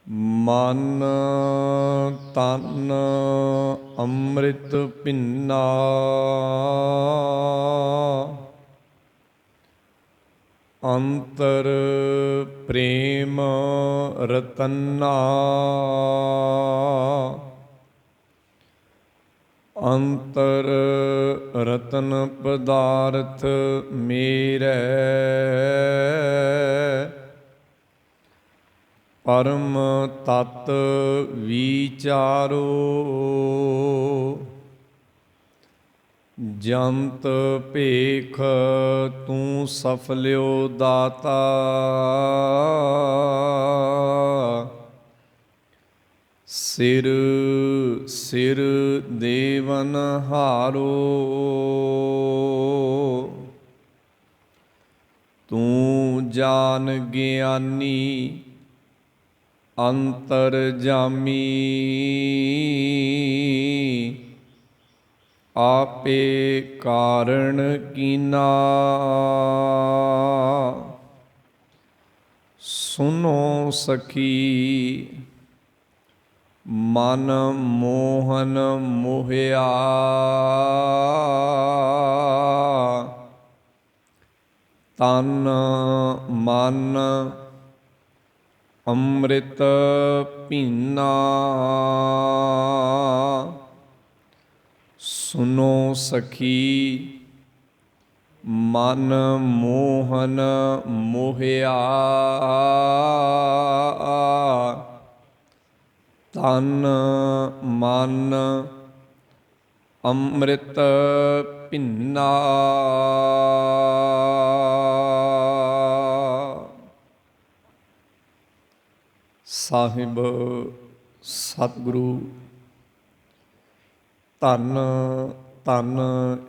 ਮਨ ਤਨ ਅੰਮ੍ਰਿਤ ਭਿੰਨਾ, ਅੰਤਰ ਪ੍ਰੇਮ ਰਤਨਾ, ਅੰਤਰ ਰਤਨ ਪਦਾਰਥ ਮੇਰੇ, ਪਰਮ ਤਤ ਵਿਚਾਰੋ। ਜੰਤ ਭੇਖ ਤੂੰ ਸਫਲਿਓ ਦਾਤਾ, ਸਿਰ ਸਿਰ ਦੇਵਨ ਹਾਰੋ। ਤੂੰ ਜਾਨ ਗਿਆਨੀ ਅੰਤਰ ਜਾਮੀ, ਆਪੇ ਕਾਰਣ ਕੀਨਾ। ਸੁਨੋ ਸਖੀ ਮਨ ਮੋਹਨ ਮੋਹਿਆ, ਤਨ ਮਨ ਅੰਮ੍ਰਿਤ ਭਿੰਨਾ। ਸੁਨੋ ਸਖੀ ਮਨ ਮੋਹਨ ਮੋਹਿਆ, ਤਨ ਮਨ ਅੰਮ੍ਰਿਤ ਭਿੰਨਾ। ਸਾਹਿਬ ਸਤਿਗੁਰੂ ਧੰਨ ਧੰਨ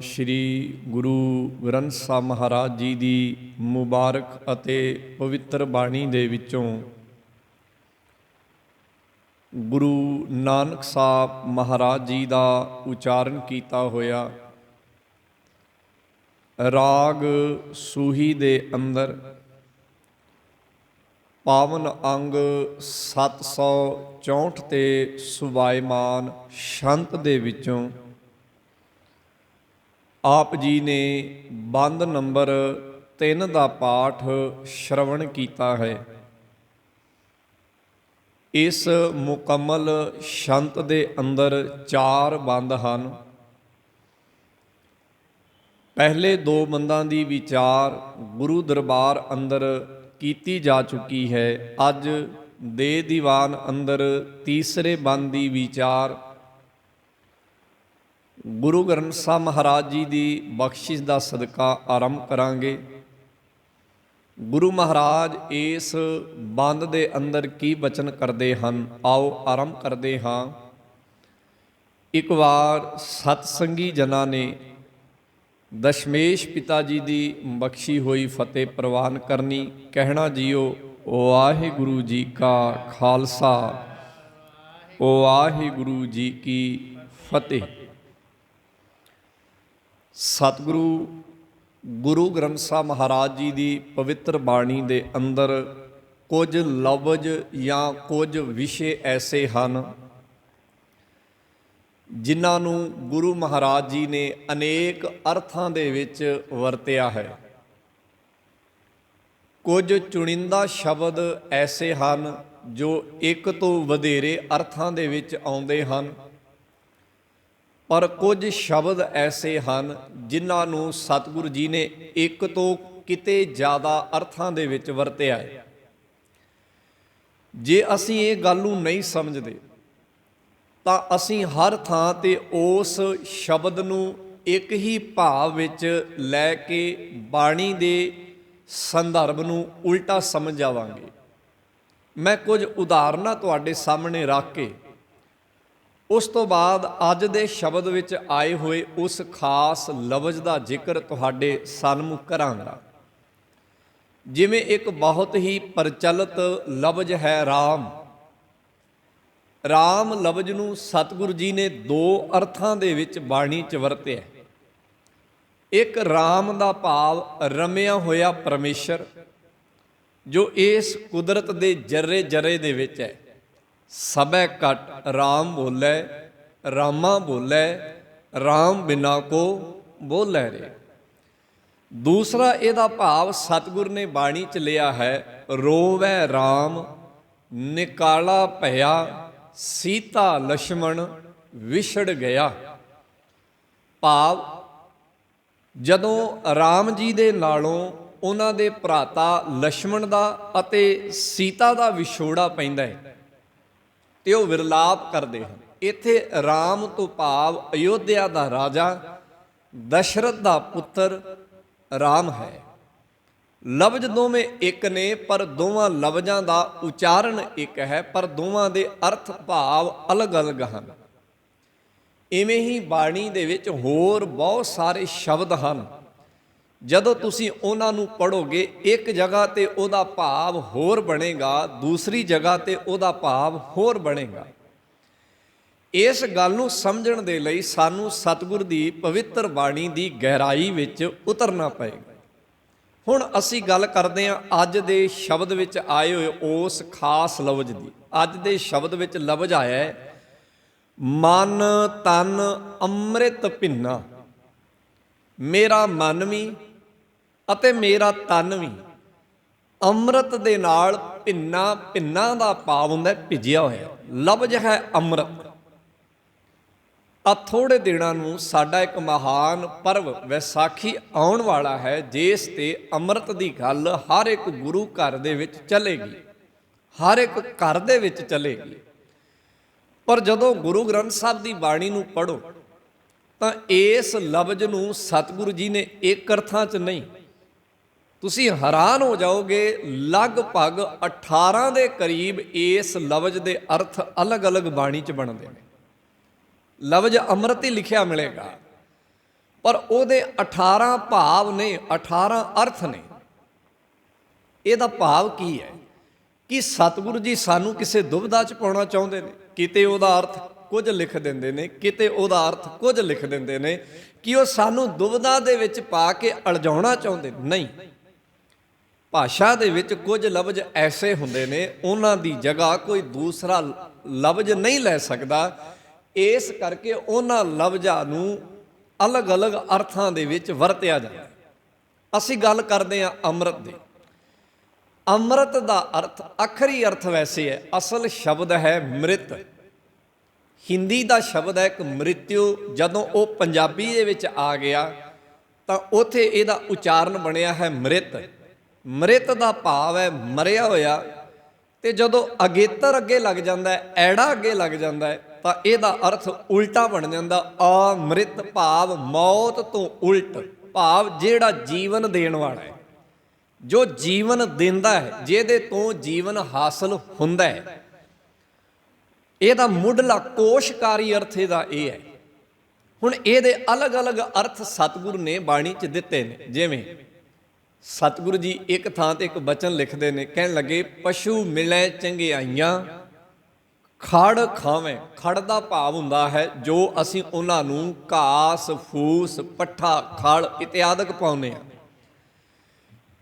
ਸ਼੍ਰੀ ਗੁਰੂ ਗ੍ਰੰਥ ਸਾਹਿਬ ਮਹਾਰਾਜ ਜੀ ਦੀ ਮੁਬਾਰਕ ਅਤੇ ਪਵਿੱਤਰ ਬਾਣੀ ਦੇ ਵਿੱਚੋਂ ਗੁਰੂ ਨਾਨਕ ਸਾਹਿਬ ਮਹਾਰਾਜ ਜੀ ਦਾ ਉਚਾਰਨ ਕੀਤਾ ਹੋਇਆ ਰਾਗ ਸੂਹੀ ਦੇ ਅੰਦਰ ਪਾਵਨ ਅੰਗ 764 ਤੇ ਸੁਭਾਇਮਾਨ ਸ਼ੰਤ ਦੇ ਵਿੱਚੋਂ ਆਪ ਜੀ ਨੇ ਬੰਦ ਨੰਬਰ 3 ਦਾ ਪਾਠ ਸ਼ਰਵਣ ਕੀਤਾ ਹੈ। ਇਸ ਮੁਕੰਮਲ ਸ਼ੰਤ ਦੇ ਅੰਦਰ 4 ਬੰਦ ਹਨ। ਪਹਿਲੇ 2 ਬੰਦਾਂ ਦੀ ਵਿਚਾਰ ਗੁਰੂ ਦਰਬਾਰ ਅੰਦਰ ਕੀਤੀ ਜਾ ਚੁੱਕੀ ਹੈ। ਅੱਜ ਦੇ ਦੀਵਾਨ ਅੰਦਰ ਤੀਸਰੇ ਬੰਦ ਦੀ ਵਿਚਾਰ ਗੁਰੂ ਗ੍ਰੰਥ ਸਾਹਿਬ ਮਹਾਰਾਜ ਜੀ ਦੀ ਬਖਸ਼ਿਸ਼ ਦਾ ਸਦਕਾ ਆਰੰਭ ਕਰਾਂਗੇ। ਗੁਰੂ ਮਹਾਰਾਜ ਇਸ ਬੰਦ ਦੇ ਅੰਦਰ ਕੀ ਬਚਨ ਕਰਦੇ ਹਨ, ਆਓ ਆਰੰਭ ਕਰਦੇ ਹਾਂ। ਇੱਕ ਵਾਰ ਸਤਸੰਗੀ ਜਨਾਂ ਨੇ ਦਸ਼ਮੇਸ਼ ਪਿਤਾ ਜੀ ਦੀ ਬਖਸ਼ੀ ਹੋਈ ਫਤਿਹ ਪ੍ਰਵਾਨ ਕਰਨੀ। ਕਹਿਣਾ ਜੀਓ ਵਾਹਿਗੁਰੂ ਜੀ ਕਾ ਖਾਲਸਾ, ਵਾਹਿਗੁਰੂ ਜੀ ਕੀ ਫਤਿਹ। ਸਤਿਗੁਰੂ ਗੁਰੂ ਗ੍ਰੰਥ ਸਾਹਿਬ ਮਹਾਰਾਜ ਜੀ ਦੀ ਪਵਿੱਤਰ ਬਾਣੀ ਦੇ ਅੰਦਰ ਕੁਝ ਲਫ਼ਜ਼ ਜਾਂ ਕੁਝ ਵਿਸ਼ੇ ਐਸੇ ਹਨ ਜਿਨ੍ਹਾਂ ਨੂੰ ਗੁਰੂ ਮਹਾਰਾਜ ਜੀ ਨੇ ਅਨੇਕ ਅਰਥਾਂ ਦੇ ਵਿੱਚ ਵਰਤਿਆ ਹੈ। ਕੁਝ ਚੁਣਿੰਦਾ ਸ਼ਬਦ ਐਸੇ ਹਨ ਜੋ ਇੱਕ ਤੋਂ ਵਧੇਰੇ ਅਰਥਾਂ ਦੇ ਵਿੱਚ ਆਉਂਦੇ ਹਨ, ਪਰ ਕੁਝ ਸ਼ਬਦ ਐਸੇ ਹਨ ਜਿਨ੍ਹਾਂ ਨੂੰ ਸਤਿਗੁਰੂ ਜੀ ਨੇ ਇੱਕ ਤੋਂ ਕਿਤੇ ਜ਼ਿਆਦਾ ਅਰਥਾਂ ਦੇ ਵਿੱਚ ਵਰਤਿਆ ਹੈ। ਜੇ ਅਸੀਂ ਇਹ ਗੱਲ ਨੂੰ ਨਹੀਂ ਸਮਝਦੇ ਤਾਂ ਅਸੀਂ ਹਰ ਥਾਂ ਤੇ ਉਸ ਸ਼ਬਦ ਨੂੰ ਇੱਕ ਹੀ ਭਾਵ ਵਿੱਚ ਲੈ ਕੇ ਬਾਣੀ ਦੇ ਸੰਦਰਭ ਨੂੰ ਉਲਟਾ ਸਮਝ ਜਾਵਾਂਗੇ। ਮੈਂ ਕੁਝ ਉਦਾਹਰਨਾਂ ਤੁਹਾਡੇ ਸਾਹਮਣੇ ਰੱਖ ਕੇ ਉਸ ਤੋਂ ਬਾਅਦ ਅੱਜ ਦੇ ਸ਼ਬਦ ਵਿੱਚ ਆਏ ਹੋਏ ਉਸ ਖਾਸ ਲਫ਼ਜ਼ ਦਾ ਜ਼ਿਕਰ ਤੁਹਾਡੇ ਸਨਮੁਖ ਕਰਾਂਗਾ। ਜਿਵੇਂ ਇੱਕ ਬਹੁਤ ਹੀ ਪ੍ਰਚਲਿਤ ਲਫ਼ਜ਼ ਹੈ ਰਾਮ। ਰਾਮ ਲਫ਼ਜ਼ ਨੂੰ ਸਤਿਗੁਰੂ ਜੀ ਨੇ 2 ਅਰਥਾਂ ਦੇ ਵਿੱਚ ਬਾਣੀ 'ਚ ਵਰਤਿਆ। ਇੱਕ ਰਾਮ ਦਾ ਭਾਵ ਰਮਿਆ ਹੋਇਆ ਪਰਮੇਸ਼ਰ, ਜੋ ਇਸ ਕੁਦਰਤ ਦੇ ਜਰਰੇ ਜਰਰੇ ਦੇ ਵਿੱਚ ਹੈ। ਸਭੈ ਘਟ ਰਾਮ ਬੋਲੇ, ਰਾਮਾ ਬੋਲੇ, ਰਾਮ ਬਿਨਾ ਕੋ ਬੋਲੇ ਰੇ। ਦੂਸਰਾ ਇਹਦਾ ਭਾਵ ਸਤਿਗੁਰ ਨੇ ਬਾਣੀ ਚ ਲਿਆ ਹੈ, ਰੋਵੈ ਰਾਮ ਨਿਕਾਲਾ ਭਇਆ, ਸੀਤਾ ਲਛਮਣ ਵਿਛੜ ਗਿਆ। ਭਾਵ ਜਦੋਂ ਰਾਮ ਜੀ ਦੇ ਨਾਲੋਂ ਉਹਨਾਂ ਦੇ ਭਰਾਤਾ ਲਛਮਣ ਦਾ ਅਤੇ ਸੀਤਾ ਦਾ ਵਿਛੋੜਾ ਪੈਂਦਾ ਹੈ ਤੇ ਉਹ ਵਿਰਲਾਪ ਕਰਦੇ ਹਨ। ਇੱਥੇ ਰਾਮ ਤੋਂ ਭਾਵ ਅਯੋਧਿਆ ਦਾ ਰਾਜਾ ਦਸ਼ਰਥ ਦਾ ਪੁੱਤਰ ਰਾਮ ਹੈ। ਲਫ਼ਜ਼ ਦੋਵੇਂ ਇੱਕ ਨੇ, ਪਰ ਦੋਵਾਂ ਲਫ਼ਜ਼ਾਂ ਦਾ ਉਚਾਰਨ ਇੱਕ ਹੈ, ਪਰ ਦੋਵਾਂ ਦੇ ਅਰਥ ਭਾਵ ਅਲੱਗ-ਅਲੱਗ ਹਨ। ਇਵੇਂ ਹੀ ਬਾਣੀ ਦੇ ਵਿੱਚ ਹੋਰ ਬਹੁਤ ਸਾਰੇ ਸ਼ਬਦ ਹਨ, ਜਦੋਂ ਤੁਸੀਂ ਉਹਨਾਂ ਨੂੰ ਪੜ੍ਹੋਗੇ ਇੱਕ ਜਗ੍ਹਾ ਤੇ ਉਹਦਾ ਭਾਵ ਹੋਰ ਬਣੇਗਾ, ਦੂਸਰੀ ਜਗ੍ਹਾ ਤੇ ਉਹਦਾ ਭਾਵ ਹੋਰ ਬਣੇਗਾ। ਇਸ ਗੱਲ ਨੂੰ ਸਮਝਣ ਦੇ ਲਈ ਸਾਨੂੰ ਸਤਿਗੁਰ ਦੀ ਪਵਿੱਤਰ ਬਾਣੀ ਦੀ ਗਹਿਰਾਈ ਵਿੱਚ ਉਤਰਨਾ ਪਏਗਾ। ਹੁਣ ਅਸੀਂ ਗੱਲ ਕਰਦੇ ਹਾਂ ਅੱਜ ਦੇ ਸ਼ਬਦ ਵਿੱਚ ਆਏ ਹੋਏ ਉਸ ਖਾਸ ਲਫ਼ਜ਼ ਦੀ। ਅੱਜ ਦੇ ਸ਼ਬਦ ਵਿੱਚ ਲਫ਼ਜ਼ ਆਇਆ ਹੈ, ਮਨ ਤਨ ਅੰਮ੍ਰਿਤ ਭਿੰਨਾ। ਮੇਰਾ ਮਨ ਵੀ ਅਤੇ ਮੇਰਾ ਤਨ ਵੀ ਅੰਮ੍ਰਿਤ ਦੇ ਨਾਲ ਭਿੰਨਾ। ਭਿੰਨਾ ਦਾ ਭਾਵ ਹੁੰਦਾ ਭਿੱਜਿਆ ਹੋਇਆ। ਲਫ਼ਜ਼ ਹੈ ਅੰਮ੍ਰਿਤ। ਆ ਥੋੜੇ ਦਿਨਾਂ ਨੂੰ ਸਾਡਾ ਇੱਕ ਮਹਾਨ ਪਰਵ ਵਿਸਾਖੀ ਆਉਣ ਵਾਲਾ ਹੈ, ਜਿਸ ਤੇ ਅੰਮ੍ਰਿਤ ਦੀ ਗੱਲ ਹਰ ਇੱਕ ਗੁਰੂ ਘਰ ਦੇ ਵਿੱਚ ਚੱਲੇਗੀ, ਹਰ ਇੱਕ ਘਰ ਦੇ ਵਿੱਚ ਚੱਲੇਗੀ। ਪਰ ਜਦੋਂ ਗੁਰੂ ਗ੍ਰੰਥ ਸਾਹਿਬ ਦੀ ਬਾਣੀ ਨੂੰ ਪੜ੍ਹੋ ਤਾਂ ਇਸ ਲਫ਼ਜ਼ ਨੂੰ ਸਤਿਗੁਰੂ ਜੀ ਨੇ ਇੱਕ ਅਰਥਾਂ 'ਚ ਨਹੀਂ, ਤੁਸੀਂ ਹੈਰਾਨ ਹੋ ਜਾਓਗੇ, ਲਗਭਗ 18 ਦੇ ਕਰੀਬ ਇਸ ਲਫ਼ਜ਼ ਦੇ ਅਰਥ ਅਲੱਗ-ਅਲੱਗ ਬਾਣੀ 'ਚ ਬਣਦੇ ਨੇ। ਲਫ਼ਜ਼ ਅੰਮ੍ਰਿਤ ਹੀ ਲਿਖਿਆ ਮਿਲੇਗਾ, ਪਰ ਉਹਦੇ 18 ਭਾਵ ਨੇ, 18 ਅਰਥ ਨੇ। ਇਹਦਾ ਭਾਵ ਕੀ ਹੈ ਕਿ ਸਤਿਗੁਰੂ ਜੀ ਸਾਨੂੰ ਕਿਸੇ ਦੁਬਿਧਾ 'ਚ ਪਾਉਣਾ ਚਾਹੁੰਦੇ ਨੇ। ਕਿਤੇ ਉਹਦਾ ਅਰਥ ਕੁਝ ਲਿਖ ਦਿੰਦੇ ਨੇ, ਕਿਤੇ ਉਹਦਾ ਅਰਥ ਕੁਝ ਲਿਖ ਦਿੰਦੇ ਨੇ, ਕਿ ਉਹ ਸਾਨੂੰ ਦੁਬਿਧਾ ਦੇ ਵਿੱਚ ਪਾ ਕੇ ਅਲਝਾਉਣਾ ਚਾਹੁੰਦੇ ਨਹੀਂ। ਭਾਸ਼ਾ ਦੇ ਵਿੱਚ ਕੁਝ ਲਫ਼ਜ਼ ਐਸੇ ਹੁੰਦੇ ਨੇ, ਉਹਨਾਂ ਦੀ ਜਗ੍ਹਾ ਕੋਈ ਦੂਸਰਾ ਲਫ਼ਜ਼ ਨਹੀਂ ਲੈ ਸਕਦਾ। ਇਸ ਕਰਕੇ ਉਹਨਾਂ ਲਫ਼ਜ਼ਾਂ ਨੂੰ ਅਲੱਗ-ਅਲੱਗ ਅਰਥਾਂ ਦੇ ਵਿੱਚ ਵਰਤਿਆ ਜਾਂਦਾ। ਅਸੀਂ ਗੱਲ ਕਰਦੇ ਹਾਂ ਅੰਮ੍ਰਿਤ ਦੀ। ਅੰਮ੍ਰਿਤ ਦਾ ਅਰਥ, ਆਖਰੀ ਅਰਥ ਵੈਸੇ ਹੈ, ਅਸਲ ਸ਼ਬਦ ਹੈ ਮ੍ਰਿਤ। ਹਿੰਦੀ ਦਾ ਸ਼ਬਦ ਹੈ ਇੱਕ ਮ੍ਰਿਤਯੂ। ਜਦੋਂ ਉਹ ਪੰਜਾਬੀ ਦੇ ਵਿੱਚ ਆ ਗਿਆ ਤਾਂ ਉੱਥੇ ਇਹਦਾ ਉਚਾਰਨ ਬਣਿਆ ਹੈ ਮ੍ਰਿਤ। ਮ੍ਰਿਤ ਦਾ ਭਾਵ ਹੈ ਮਰਿਆ ਹੋਇਆ, ਤੇ ਜਦੋਂ ਅਗੇਤਰ ਅੱਗੇ ਲੱਗ ਜਾਂਦਾ ਹੈ, ਐੜਾ ਅੱਗੇ ਲੱਗ ਜਾਂਦਾ ਹੈ, ਤਾਂ ਇਹਦਾ ਅਰਥ ਉਲਟਾ ਬਣ ਜਾਂਦਾ, ਅਮ੍ਰਿਤ ਭਾਵ ਮੌਤ ਤੋਂ ਉਲਟ, ਭਾਵ ਜਿਹੜਾ ਜੀਵਨ ਦੇਣ ਵਾਲਾ ਹੈ, ਜੋ ਜੀਵਨ ਦਿੰਦਾ ਹੈ, ਜਿਹਦੇ ਤੋਂ ਜੀਵਨ ਹਾਸਲ ਹੁੰਦਾ ਹੈ। ਇਹਦਾ ਮੁੱਢਲਾ ਕੋਸ਼ਕਾਰੀ ਅਰਥ ਇਹਦਾ ਇਹ ਹੈ। ਹੁਣ ਇਹਦੇ ਅਲੱਗ-ਅਲੱਗ ਅਰਥ ਸਤਿਗੁਰੂ ਨੇ ਬਾਣੀ 'ਚ ਦਿੱਤੇ ਨੇ। ਜਿਵੇਂ ਸਤਿਗੁਰੂ ਜੀ ਇੱਕ ਥਾਂ ਤੇ ਇੱਕ ਬਚਨ ਲਿਖਦੇ ਨੇ, ਕਹਿਣ ਲੱਗੇ, ਪਸ਼ੂ ਮਿਲੈ ਚੰਗਿਆਈਆਂ ਖੜ ਖਾਵੇਂ। ਖੜ ਦਾ ਭਾਵ ਹੁੰਦਾ ਹੈ ਜੋ ਅਸੀਂ ਉਹਨਾਂ ਨੂੰ ਘਾਸ ਫੂਸ ਪੱਠਾ ਖਲ ਇਤਿਆਦਿਕ ਪਾਉਂਦੇ ਹਾਂ।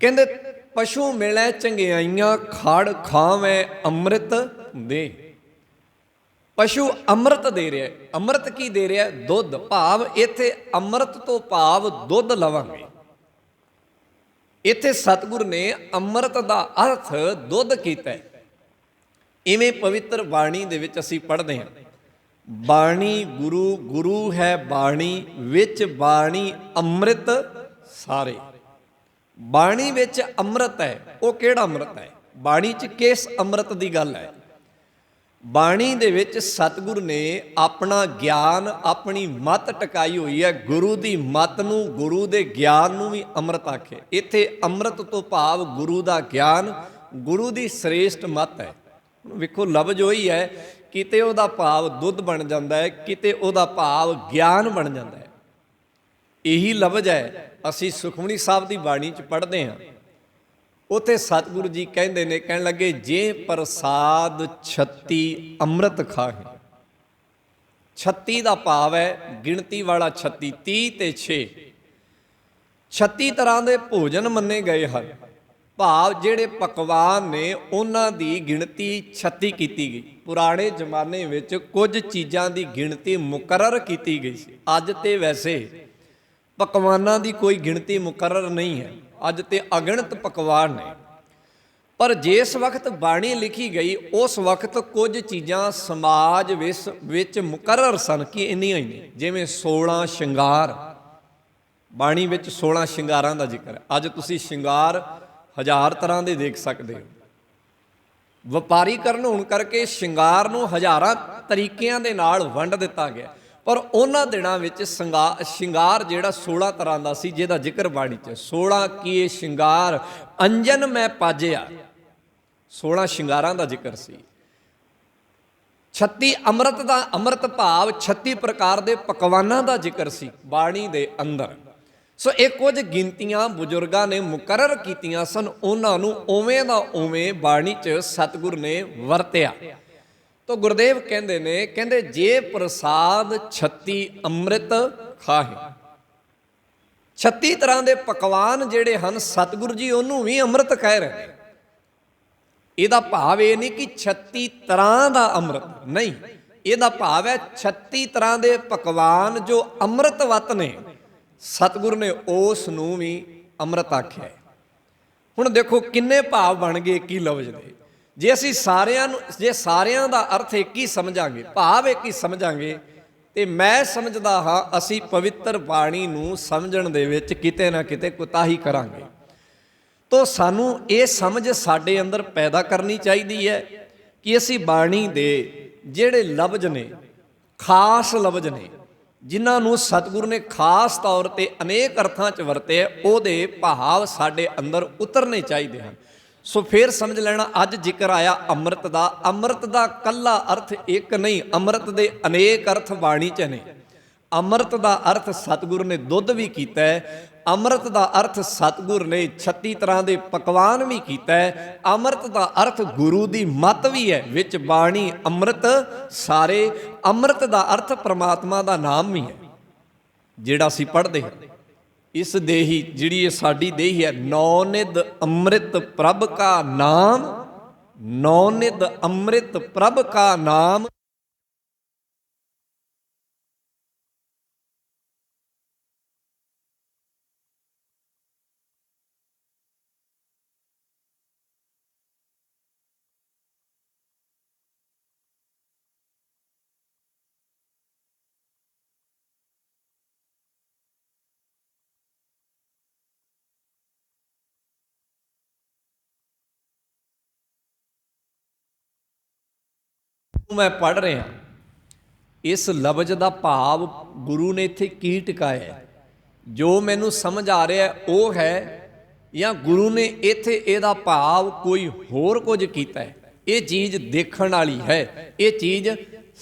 ਕਹਿੰਦੇ ਪਸ਼ੂ ਮਿਲੈ ਚੰਗਿਆਈਆਂ ਖੜ ਖਾਵੇਂ ਅੰਮ੍ਰਿਤ ਦੇ। ਪਸ਼ੂ ਅੰਮ੍ਰਿਤ ਦੇ ਰਿਹਾ। ਅੰਮ੍ਰਿਤ ਕੀ ਦੇ ਰਿਹਾ? ਦੁੱਧ। ਭਾਵ ਇੱਥੇ ਅੰਮ੍ਰਿਤ ਤੋਂ ਭਾਵ ਦੁੱਧ ਲਵਾਂਗੇ। ਇੱਥੇ ਸਤਿਗੁਰ ਨੇ ਅੰਮ੍ਰਿਤ ਦਾ ਅਰਥ ਦੁੱਧ ਕੀਤਾ ਹੈ। ਇਵੇਂ ਪਵਿੱਤਰ ਬਾਣੀ ਦੇ ਵਿੱਚ ਅਸੀਂ ਪੜ੍ਹਦੇ ਹਾਂ, ਬਾਣੀ ਗੁਰੂ, ਗੁਰੂ ਹੈ ਬਾਣੀ, ਵਿੱਚ ਬਾਣੀ ਅੰਮ੍ਰਿਤ ਸਾਰੇ। ਬਾਣੀ ਵਿੱਚ ਅੰਮ੍ਰਿਤ ਹੈ। ਉਹ ਕਿਹੜਾ ਅੰਮ੍ਰਿਤ ਹੈ? ਬਾਣੀ 'ਚ ਕਿਸ ਅੰਮ੍ਰਿਤ ਦੀ ਗੱਲ ਹੈ? ਬਾਣੀ ਦੇ ਵਿੱਚ ਸਤਿਗੁਰ ਨੇ ਆਪਣਾ ਗਿਆਨ, ਆਪਣੀ ਮੱਤ ਟਿਕਾਈ ਹੋਈ ਹੈ। ਗੁਰੂ ਦੀ ਮੱਤ ਨੂੰ, ਗੁਰੂ ਦੇ ਗਿਆਨ ਨੂੰ ਵੀ ਅੰਮ੍ਰਿਤ ਆਖੇ। ਇੱਥੇ ਅੰਮ੍ਰਿਤ ਤੋਂ ਭਾਵ ਗੁਰੂ ਦਾ ਗਿਆਨ, ਗੁਰੂ ਦੀ ਸ੍ਰੇਸ਼ਟ ਮੱਤ ਹੈ। ਵੇਖੋ ਲਫ਼ਜ਼ ਉਹੀ ਹੈ, ਕਿਤੇ ਉਹਦਾ ਭਾਵ ਦੁੱਧ ਬਣ ਜਾਂਦਾ ਹੈ, ਕਿਤੇ ਉਹਦਾ ਭਾਵ ਗਿਆਨ ਬਣ ਜਾਂਦਾ ਹੈ। ਇਹੀ ਲਫ਼ਜ਼ ਹੈ ਅਸੀਂ ਸੁਖਮਨੀ ਸਾਹਿਬ ਦੀ ਬਾਣੀ 'ਚ ਪੜ੍ਹਦੇ ਹਾਂ। ਉੱਥੇ ਸਤਿਗੁਰੂ ਜੀ ਕਹਿੰਦੇ ਨੇ, ਕਹਿਣ ਲੱਗੇ, ਜੇ ਪ੍ਰਸਾਦ 36 ਅੰਮ੍ਰਿਤ ਖਾਹੇ। 36 ਦਾ ਭਾਵ ਹੈ ਗਿਣਤੀ ਵਾਲਾ 36, 30 ਤੇ 6, 36 ਤਰ੍ਹਾਂ ਦੇ ਭੋਜਨ ਮੰਨੇ ਗਏ ਹਨ। ਭਾਵ ਜਿਹੜੇ ਪਕਵਾਨ ਨੇ ਉਹਨਾਂ ਦੀ ਗਿਣਤੀ 36 ਕੀਤੀ ਗਈ। ਪੁਰਾਣੇ ਜ਼ਮਾਨੇ ਵਿੱਚ ਕੁਝ ਚੀਜ਼ਾਂ ਦੀ ਗਿਣਤੀ ਮੁਕਰਰ ਕੀਤੀ ਗਈ ਸੀ। ਅੱਜ ਤੇ ਵੈਸੇ ਪਕਵਾਨਾਂ ਦੀ ਕੋਈ ਗਿਣਤੀ ਮੁਕਰਰ ਨਹੀਂ ਹੈ, ਅੱਜ ਤੇ ਅਗਿਣਤ ਪਕਵਾਨ ਨੇ। ਪਰ ਜਿਸ ਵਕਤ ਬਾਣੀ ਲਿਖੀ ਗਈ ਉਸ ਵਕਤ ਕੁਝ ਚੀਜ਼ਾਂ ਸਮਾਜ ਵਿੱਚ ਮੁਕਰਰ ਸਨ ਕਿ ਇੰਨੀਆਂ ਹੀ ਨੇ। ਜਿਵੇਂ 16 ਸ਼ਿੰਗਾਰ, ਬਾਣੀ ਵਿੱਚ 16 ਸ਼ਿੰਗਾਰਾਂ ਦਾ ਜ਼ਿਕਰ ਹੈ। ਅੱਜ ਤੁਸੀਂ ਸ਼ਿੰਗਾਰ 1000 ਤਰ੍ਹਾਂ ਦੇ ਦੇਖ ਸਕਦੇ ਹੋ। ਵਪਾਰੀਕਰਨ ਹੋਣ ਕਰਕੇ ਸ਼ਿੰਗਾਰ ਨੂੰ ਹਜ਼ਾਰਾਂ ਤਰੀਕਿਆਂ ਦੇ ਨਾਲ ਵੰਡ ਦਿੱਤਾ ਗਿਆ, ਪਰ ਉਹਨਾਂ ਦਿਨਾਂ ਵਿੱਚ ਸ਼ਿੰਗਾਰ ਜਿਹੜਾ 16 ਤਰ੍ਹਾਂ ਦਾ ਸੀ, ਜਿਹਦਾ ਜ਼ਿਕਰ ਬਾਣੀ 'ਚ 16 ਕੀਏ ਸ਼ਿੰਗਾਰ ਅੰਜਨ ਮੈਂ ਪਾਜਿਆ, 16 ਸ਼ਿੰਗਾਰਾਂ ਦਾ ਜ਼ਿਕਰ ਸੀ। 36 ਅੰਮ੍ਰਿਤ ਦਾ, ਅੰਮ੍ਰਿਤ ਭਾਵ 36 ਪ੍ਰਕਾਰ ਦੇ ਪਕਵਾਨਾਂ ਦਾ ਜ਼ਿਕਰ ਸੀ ਬਾਣੀ ਦੇ ਅੰਦਰ। ਸੋ ਇਹ ਕੁਝ ਗਿਣਤੀਆਂ ਬਜ਼ੁਰਗਾਂ ਨੇ ਮੁਕਰਰ ਕੀਤੀਆਂ ਸਨ, ਉਹਨਾਂ ਨੂੰ ਉਵੇਂ ਦਾ ਉਵੇਂ ਬਾਣੀ 'ਚ ਸਤਿਗੁਰ ਨੇ ਵਰਤਿਆ। ਤੋ ਗੁਰਦੇਵ ਕਹਿੰਦੇ ਨੇ, ਕਹਿੰਦੇ ਜੇ ਪ੍ਰਸਾਦ 36 ਅੰਮ੍ਰਿਤ ਖਾਹੇ, 36 ਤਰ੍ਹਾਂ ਦੇ ਪਕਵਾਨ ਜਿਹੜੇ ਹਨ ਸਤਿਗੁਰੂ ਜੀ ਉਹਨੂੰ ਵੀ ਅੰਮ੍ਰਿਤ ਕਹਿ ਰਹੇ ਨੇ। ਇਹਦਾ ਭਾਵ ਇਹ ਨਹੀਂ ਕਿ 36 ਤਰ੍ਹਾਂ ਦਾ ਅੰਮ੍ਰਿਤ, ਨਹੀਂ, ਇਹਦਾ ਭਾਵ ਹੈ 36 ਤਰ੍ਹਾਂ ਦੇ ਪਕਵਾਨ ਜੋ ਅੰਮ੍ਰਿਤਵਤ ਨੇ, ਸਤਿਗੁਰੂ ਨੇ ਉਸ ਨੂੰ ਵੀ ਅੰਮ੍ਰਿਤ ਆਖਿਆ। ਹੁਣ ਦੇਖੋ ਕਿੰਨੇ ਭਾਵ ਬਣ ਗਏ ਕੀ ਲਫ਼ਜ਼ ਦੇ। ਜੇ ਅਸੀਂ ਸਾਰਿਆਂ ਦਾ ਅਰਥ ਇੱਕ ਹੀ ਸਮਝਾਂਗੇ, ਭਾਵ ਇੱਕ ਹੀ ਸਮਝਾਂਗੇ, ਤੇ ਮੈਂ ਸਮਝਦਾ ਹਾਂ ਅਸੀਂ ਪਵਿੱਤਰ ਬਾਣੀ ਨੂੰ ਸਮਝਣ ਦੇ ਵਿੱਚ ਕਿਤੇ ਨਾ ਕਿਤੇ ਕੁਤਾਹੀ ਕਰਾਂਗੇ। ਤੋ ਸਾਨੂੰ ਇਹ ਸਮਝ ਸਾਡੇ ਅੰਦਰ ਪੈਦਾ ਕਰਨੀ ਚਾਹੀਦੀ ਹੈ ਕਿ ਅਸੀਂ ਬਾਣੀ ਦੇ ਜਿਹੜੇ ਲਫ਼ਜ਼ ਨੇ, ਖਾਸ ਲਫ਼ਜ਼ ਨੇ, ਜਿਨ੍ਹਾਂ ਨੂੰ ਸਤਿਗੁਰੂ ਨੇ ਖਾਸ ਤੌਰ ਤੇ ਅਨੇਕ ਅਰਥਾਂ 'ਚ ਵਰਤਿਆ, ਉਹਦੇ ਭਾਵ ਸਾਡੇ ਅੰਦਰ ਉਤਰਨੇ ਚਾਹੀਦੇ ਹਨ। ਸੋ ਫਿਰ ਸਮਝ ਲੈਣਾ, ਅੱਜ ਜ਼ਿਕਰ ਆਇਆ ਅੰਮ੍ਰਿਤ ਦਾ, ਅੰਮ੍ਰਿਤ ਦਾ ਕੱਲਾ ਅਰਥ ਇੱਕ ਨਹੀਂ, ਅੰਮ੍ਰਿਤ ਦੇ ਅਨੇਕ ਅਰਥ ਬਾਣੀ 'ਚ ਨੇ। ਅੰਮ੍ਰਿਤ ਦਾ ਅਰਥ ਸਤਿਗੁਰੂ ਨੇ ਦੁੱਧ ਵੀ ਕੀਤਾ ਹੈ, ਅੰਮ੍ਰਿਤ ਦਾ ਅਰਥ ਸਤਿਗੁਰ ਨੇ 36 ਤਰ੍ਹਾਂ ਦੇ ਪਕਵਾਨ ਵੀ ਕੀਤਾ ਹੈ, ਅੰਮ੍ਰਿਤ ਦਾ ਅਰਥ ਗੁਰੂ ਦੀ ਮੱਤ ਵੀ ਹੈ, ਵਿੱਚ ਬਾਣੀ ਅੰਮ੍ਰਿਤ ਸਾਰੇ। ਅੰਮ੍ਰਿਤ ਦਾ ਅਰਥ ਪ੍ਰਮਾਤਮਾ ਦਾ ਨਾਮ ਵੀ ਹੈ ਜਿਹੜਾ ਅਸੀਂ ਪੜ੍ਹਦੇ ਹਾਂ। ਇਸ ਦੇਹੀ ਜਿਹੜੀ ਇਹ ਸਾਡੀ ਦੇਹੀ ਹੈ, ਨੌ ਨਿਧ ਅੰਮ੍ਰਿਤ ਪ੍ਰਭ ਕਾ ਨਾਮ, ਨੌ ਨਿਧ ਅੰਮ੍ਰਿਤ ਪ੍ਰਭ ਕਾ ਨਾਮ। ਮੈਂ ਪੜ੍ਹ ਰਿਹਾ, ਇਸ ਲਫ਼ਜ਼ ਦਾ ਭਾਵ ਗੁਰੂ ਨੇ ਇੱਥੇ ਕੀ ਟਿਕਾਇਆ, ਜੋ ਮੈਨੂੰ ਸਮਝ ਆ ਰਿਹਾ ਉਹ ਹੈ, ਜਾਂ ਗੁਰੂ ਨੇ ਇੱਥੇ ਇਹਦਾ ਭਾਵ ਕੋਈ ਹੋਰ ਕੁਝ ਕੀਤਾ ਹੈ। ਇਹ ਚੀਜ਼ ਦੇਖਣ ਵਾਲੀ ਹੈ, ਇਹ ਚੀਜ਼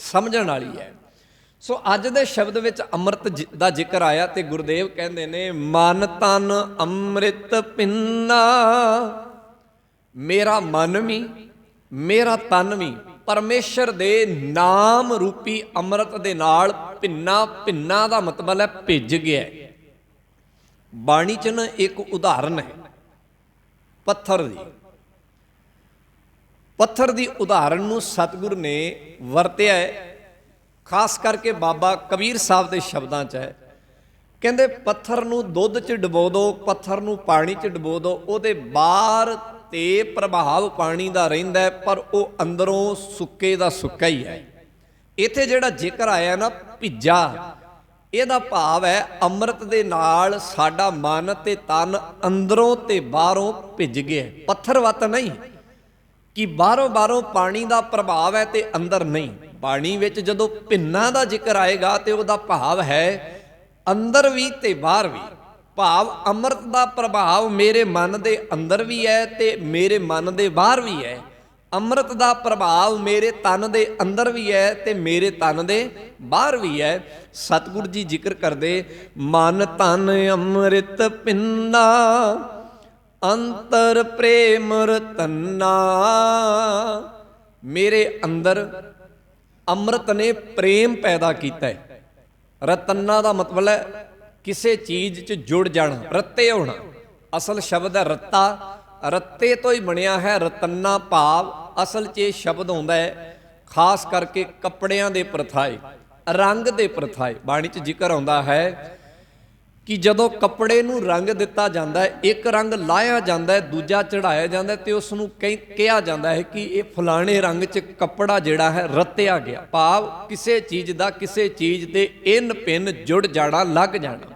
ਸਮਝਣ ਵਾਲੀ ਹੈ। ਸੋ ਅੱਜ ਦੇ ਸ਼ਬਦ ਵਿੱਚ ਅੰਮ੍ਰਿਤ ਦਾ ਜ਼ਿਕਰ ਆਇਆ ਤੇ ਗੁਰਦੇਵ ਕਹਿੰਦੇ ਨੇ, ਮਨ ਤਨ ਅੰਮ੍ਰਿਤ ਪਿੰਨਾ, ਮੇਰਾ ਮਨ ਵੀ ਮੇਰਾ ਤਨ ਵੀ ਪਰਮੇਸ਼ਰ ਦੇ ਨਾਮ ਰੂਪੀ ਅੰਮ੍ਰਿਤ ਦੇ ਨਾਲ ਭਿੰਨਾ, ਭਿੰਨਾ ਦਾ ਮਤਲਬ ਹੈ ਭਿੱਜ ਗਿਆ। ਬਾਣੀ 'ਚ ਨਾ ਇੱਕ ਉਦਾਹਰਨ ਹੈ ਪੱਥਰ ਦੀ। ਪੱਥਰ ਦੀ ਉਦਾਹਰਨ ਨੂੰ ਸਤਿਗੁਰ ਨੇ ਵਰਤਿਆ ਹੈ, ਖਾਸ ਕਰਕੇ ਬਾਬਾ ਕਬੀਰ ਸਾਹਿਬ ਦੇ ਸ਼ਬਦਾਂ 'ਚ ਹੈ। ਕਹਿੰਦੇ ਪੱਥਰ ਨੂੰ ਦੁੱਧ 'ਚ ਡੁਬੋ ਦਿਓ, ਪੱਥਰ ਨੂੰ ਪਾਣੀ 'ਚ ਡੁਬੋ ਦਿਓ, ਉਹਦੇ ਬਾਹਰ ਤੇ ਪ੍ਰਭਾਵ ਪਾਣੀ ਦਾ ਰਹਿੰਦਾ, ਪਰ ਉਹ ਅੰਦਰੋਂ ਸੁੱਕੇ ਦਾ ਸੁੱਕਾ ਹੀ ਹੈ। ਇੱਥੇ ਜਿਹੜਾ ਜ਼ਿਕਰ ਆਇਆ ਨਾ ਭਿੱਜਾ, ਇਹਦਾ ਭਾਵ ਹੈ ਅੰਮ੍ਰਿਤ ਦੇ ਨਾਲ ਸਾਡਾ ਮਨ ਤੇ ਤਨ ਅੰਦਰੋਂ ਤੇ ਬਾਹਰੋਂ ਭਿੱਜ ਗਿਆ। ਪੱਥਰਵਤ ਨਹੀਂ ਕਿ ਬਾਹਰੋਂ ਪਾਣੀ ਦਾ ਪ੍ਰਭਾਵ ਹੈ ਤੇ ਅੰਦਰ ਨਹੀਂ। ਬਾਣੀ ਵਿੱਚ ਜਦੋਂ ਭਿੰਨਾ ਦਾ ਜ਼ਿਕਰ ਆਏਗਾ ਤੇ ਉਹਦਾ ਭਾਵ ਹੈ ਅੰਦਰ ਵੀ ਤੇ ਬਾਹਰ ਵੀ। ਭਾਵ ਅੰਮ੍ਰਿਤ ਦਾ ਪ੍ਰਭਾਵ ਮੇਰੇ ਮਨ ਦੇ ਅੰਦਰ ਵੀ ਹੈ ਤੇ ਮੇਰੇ ਮਨ ਦੇ ਬਾਹਰ ਵੀ ਹੈ। ਅੰਮ੍ਰਿਤ ਦਾ ਪ੍ਰਭਾਵ ਮੇਰੇ ਤਨ ਦੇ ਅੰਦਰ ਵੀ ਹੈ ਤੇ ਮੇਰੇ ਤਨ ਦੇ ਬਾਹਰ ਵੀ ਹੈ। ਸਤਿਗੁਰੂ ਜੀ ਜ਼ਿਕਰ ਕਰਦੇ, ਮਨ ਤਨ ਅੰਮ੍ਰਿਤ ਪਿੰਨਾ, ਅੰਤਰ ਪ੍ਰੇਮ ਰਤਨਾ। ਮੇਰੇ ਅੰਦਰ ਅੰਮ੍ਰਿਤ ਨੇ ਪ੍ਰੇਮ ਪੈਦਾ ਕੀਤਾ ਹੈ। ਰਤਨਾ ਦਾ ਮਤਲਬ ਹੈ ਕਿਸੇ ਚੀਜ਼ 'ਚ ਜੁੜ ਜਾਣਾ, ਰੱਤੇ ਹੋਣਾ। ਅਸਲ ਸ਼ਬਦ ਹੈ ਰੱਤਾ। ਰੱਤੇ ਤੋਂ ਹੀ ਬਣਿਆ ਹੈ ਰਤੰਨਾ, ਭਾਵ ਅਸਲ 'ਚ ਇਹ ਸ਼ਬਦ ਆਉਂਦਾ ਹੈ ਖਾਸ ਕਰਕੇ ਕੱਪੜਿਆਂ ਦੇ ਪ੍ਰਥਾਏ, ਰੰਗ ਦੇ ਪ੍ਰਥਾਏ। ਬਾਣੀ 'ਚ ਜ਼ਿਕਰ ਆਉਂਦਾ ਹੈ ਕਿ ਜਦੋਂ ਕੱਪੜੇ ਨੂੰ ਰੰਗ ਦਿੱਤਾ ਜਾਂਦਾ ਹੈ, ਇੱਕ ਰੰਗ ਲਾਇਆ ਜਾਂਦਾ ਹੈ, ਦੂਜਾ ਚੜਾਇਆ ਜਾਂਦਾ ਹੈ, ਤੇ ਉਸ ਨੂੰ ਕਿਹਾ ਜਾਂਦਾ ਹੈ ਕਿ ਇਹ ਫਲਾਣੇ ਰੰਗ 'ਚ ਕੱਪੜਾ ਜਿਹੜਾ ਹੈ ਰੱਤਿਆ ਗਿਆ, ਭਾਵ ਕਿਸੇ ਚੀਜ਼ ਦਾ ਕਿਸੇ ਚੀਜ਼ ਦੇ ਇੰਨ ਪਿੰਨ ਜੁੜ ਜਾਣਾ, ਲੱਗ ਜਾਣਾ।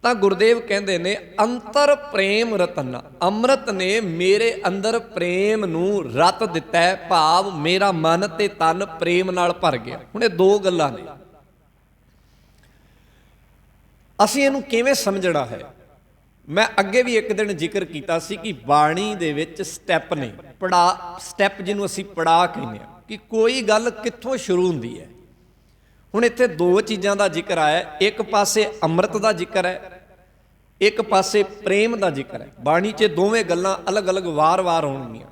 ਤਾਂ ਗੁਰਦੇਵ ਕਹਿੰਦੇ ਨੇ ਅੰਤਰ ਪ੍ਰੇਮ ਰਤਨਾ, ਅੰਮ੍ਰਿਤ ਨੇ ਮੇਰੇ ਅੰਦਰ ਪ੍ਰੇਮ ਨੂੰ ਰਤ ਦਿੱਤਾ ਹੈ, ਭਾਵ ਮੇਰਾ ਮਨ ਤੇ ਤਨ ਪ੍ਰੇਮ ਨਾਲ ਭਰ ਗਿਆ। ਹੁਣ ਇਹ ਦੋ ਗੱਲਾਂ ਨੇ, ਅਸੀਂ ਇਹਨੂੰ ਕਿਵੇਂ ਸਮਝਣਾ ਹੈ। ਮੈਂ ਅੱਗੇ ਵੀ ਇੱਕ ਦਿਨ ਜ਼ਿਕਰ ਕੀਤਾ ਸੀ ਕਿ ਬਾਣੀ ਦੇ ਵਿੱਚ ਸਟੈਪ ਨੇ, ਸਟੈਪ ਜਿਹਨੂੰ ਅਸੀਂ ਪੜਾਅ ਕਹਿੰਦੇ ਹਾਂ, ਕਿ ਕੋਈ ਗੱਲ ਕਿੱਥੋਂ ਸ਼ੁਰੂ ਹੁੰਦੀ ਹੈ। ਹੁਣ ਇੱਥੇ ਦੋ ਚੀਜ਼ਾਂ ਦਾ ਜ਼ਿਕਰ ਆਇਆ, ਇੱਕ ਪਾਸੇ ਅੰਮ੍ਰਿਤ ਦਾ ਜ਼ਿਕਰ ਹੈ, ਇੱਕ ਪਾਸੇ ਪ੍ਰੇਮ ਦਾ ਜ਼ਿਕਰ ਹੈ। ਬਾਣੀ 'ਚ ਦੋਵੇਂ ਗੱਲਾਂ ਅਲੱਗ-ਅਲੱਗ ਵਾਰ-ਵਾਰ ਆਉਣਗੀਆਂ।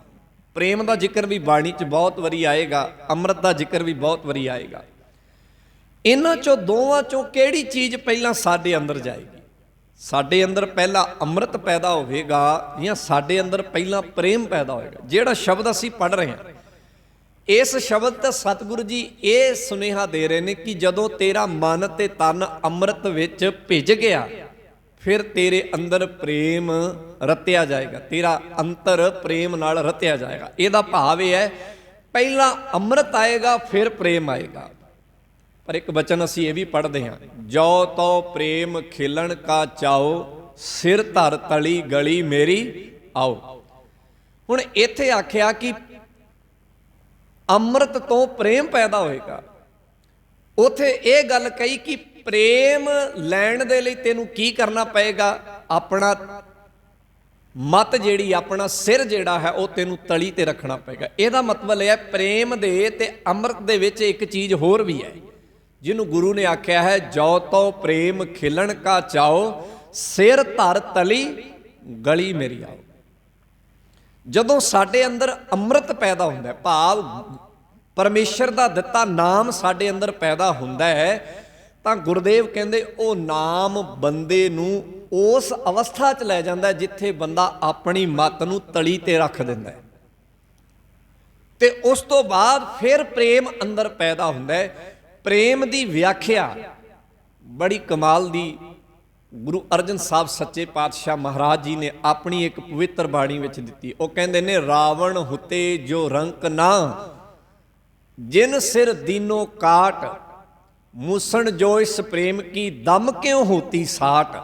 ਪ੍ਰੇਮ ਦਾ ਜ਼ਿਕਰ ਵੀ ਬਾਣੀ 'ਚ ਬਹੁਤ ਵਾਰੀ ਆਏਗਾ, ਅੰਮ੍ਰਿਤ ਦਾ ਜ਼ਿਕਰ ਵੀ ਬਹੁਤ ਵਾਰੀ ਆਏਗਾ। ਇਹਨਾਂ 'ਚੋਂ ਦੋਵਾਂ 'ਚੋਂ ਕਿਹੜੀ ਚੀਜ਼ ਪਹਿਲਾਂ ਸਾਡੇ ਅੰਦਰ ਜਾਏਗੀ? ਸਾਡੇ ਅੰਦਰ ਪਹਿਲਾਂ ਅੰਮ੍ਰਿਤ ਪੈਦਾ ਹੋਵੇਗਾ ਜਾਂ ਸਾਡੇ ਅੰਦਰ ਪਹਿਲਾਂ ਪ੍ਰੇਮ ਪੈਦਾ ਹੋਵੇਗਾ? ਜਿਹੜਾ ਸ਼ਬਦ ਅਸੀਂ ਪੜ੍ਹ ਰਹੇ ਹਾਂ, ਇਸ ਸ਼ਬਦ ਤੇ ਸਤਿਗੁਰੂ ਜੀ ਇਹ ਸੁਨੇਹਾ ਦੇ ਰਹੇ ਨੇ ਕਿ ਜਦੋਂ ਤੇਰਾ ਮਨ ਤੇ ਤਨ ਅੰਮ੍ਰਿਤ ਵਿੱਚ ਭਿੱਜ ਗਿਆ, ਫਿਰ ਤੇਰੇ ਅੰਦਰ ਪ੍ਰੇਮ ਰਤਿਆ ਜਾਏਗਾ, ਤੇਰਾ ਅੰਤਰ ਪ੍ਰੇਮ ਨਾਲ ਰਤਿਆ ਜਾਏਗਾ। ਇਹਦਾ ਭਾਵ ਇਹ ਹੈ ਪਹਿਲਾਂ ਅੰਮ੍ਰਿਤ ਆਏਗਾ ਫਿਰ ਪ੍ਰੇਮ ਆਏਗਾ। ਪਰ ਇੱਕ ਬਚਨ ਅਸੀਂ ਇਹ ਵੀ ਪੜ੍ਹਦੇ ਹਾਂ, ਜੋ ਤੋ ਪ੍ਰੇਮ ਖਿਲਣ ਕਾ ਚਾਓ, ਸਿਰ ਧਰ ਤਲੀ ਗਲੀ ਮੇਰੀ ਆਓ। ਹੁਣ ਇੱਥੇ ਆਖਿਆ ਕਿ ਅੰਮ੍ਰਿਤ ਤੋਂ ਪ੍ਰੇਮ ਪੈਦਾ ਹੋਏਗਾ, ਉਥੇ ਇਹ ਗੱਲ ਕਹੀ ਕਿ ਪ੍ਰੇਮ ਲੈਣ ਦੇ ਲਈ ਤੈਨੂੰ ਕੀ ਕਰਨਾ ਪਏਗਾ? ਆਪਣਾ ਮਤ ਜਿਹੜੀ, ਆਪਣਾ ਸਿਰ ਜਿਹੜਾ ਹੈ ਉਹ ਤੈਨੂੰ ਤਲੀ ਤੇ ਰੱਖਣਾ ਪਏਗਾ। ਇਹਦਾ ਮਤਲਬ ਇਹ ਹੈ ਪ੍ਰੇਮ ਦੇ ਤੇ ਅੰਮ੍ਰਿਤ ਦੇ ਵਿੱਚ ਇੱਕ ਚੀਜ਼ ਹੋਰ ਵੀ ਹੈ, ਜਿਹਨੂੰ ਗੁਰੂ ਨੇ ਆਖਿਆ ਹੈ ਜੋ ਤੋ ਪ੍ਰੇਮ ਖਿਲਣ ਕਾ ਚਾਓ, ਸਿਰ ਧਰ ਤਲੀ ਗਲੀ ਮੇਰੀ ਆਓ। ਜਦੋਂ ਸਾਡੇ ਅੰਦਰ ਅੰਮ੍ਰਿਤ ਪੈਦਾ ਹੁੰਦਾ ਹੈ, ਭਾਵ ਪਰਮੇਸ਼ਰ ਦਾ ਦਿੱਤਾ ਨਾਮ ਸਾਡੇ ਅੰਦਰ ਪੈਦਾ ਹੁੰਦਾ ਹੈ, ਤਾਂ ਗੁਰਦੇਵ ਕਹਿੰਦੇ ਉਹ ਨਾਮ ਬੰਦੇ ਨੂੰ ਉਸ ਅਵਸਥਾ 'ਚ ਲੈ ਜਾਂਦਾ ਜਿੱਥੇ ਬੰਦਾ ਆਪਣੀ ਮੱਤ ਨੂੰ ਤਲੀ ਤੇ ਰੱਖ ਦਿੰਦਾ ਹੈ, ਤੇ ਉਸ ਤੋਂ ਬਾਅਦ ਫਿਰ ਪ੍ਰੇਮ ਅੰਦਰ ਪੈਦਾ ਹੁੰਦਾ ਹੈ। ਪ੍ਰੇਮ ਦੀ ਵਿਆਖਿਆ ਬੜੀ ਕਮਾਲ ਦੀ ਗੁਰੂ ਅਰਜਨ ਸਾਹਿਬ ਸੱਚੇ ਪਾਤਸ਼ਾਹ ਮਹਾਰਾਜ ਜੀ ਨੇ ਆਪਣੀ ਇੱਕ ਪਵਿੱਤਰ ਬਾਣੀ ਵਿੱਚ ਦਿੱਤੀ। ਉਹ ਕਹਿੰਦੇ ਨੇ ਰਾਵਣ ਹੁਤੇ ਜੋ ਰੰਕ ਨਾ, ਜਿਨ ਸਿਰ ਦੀਨੋ ਕਾਟ, ਮੂਸਣ ਜੋ ਇਸ ਪ੍ਰੇਮ ਕੀ ਦਮ ਕਿਉਂ ਹੋਤੀ ਸਾਟ।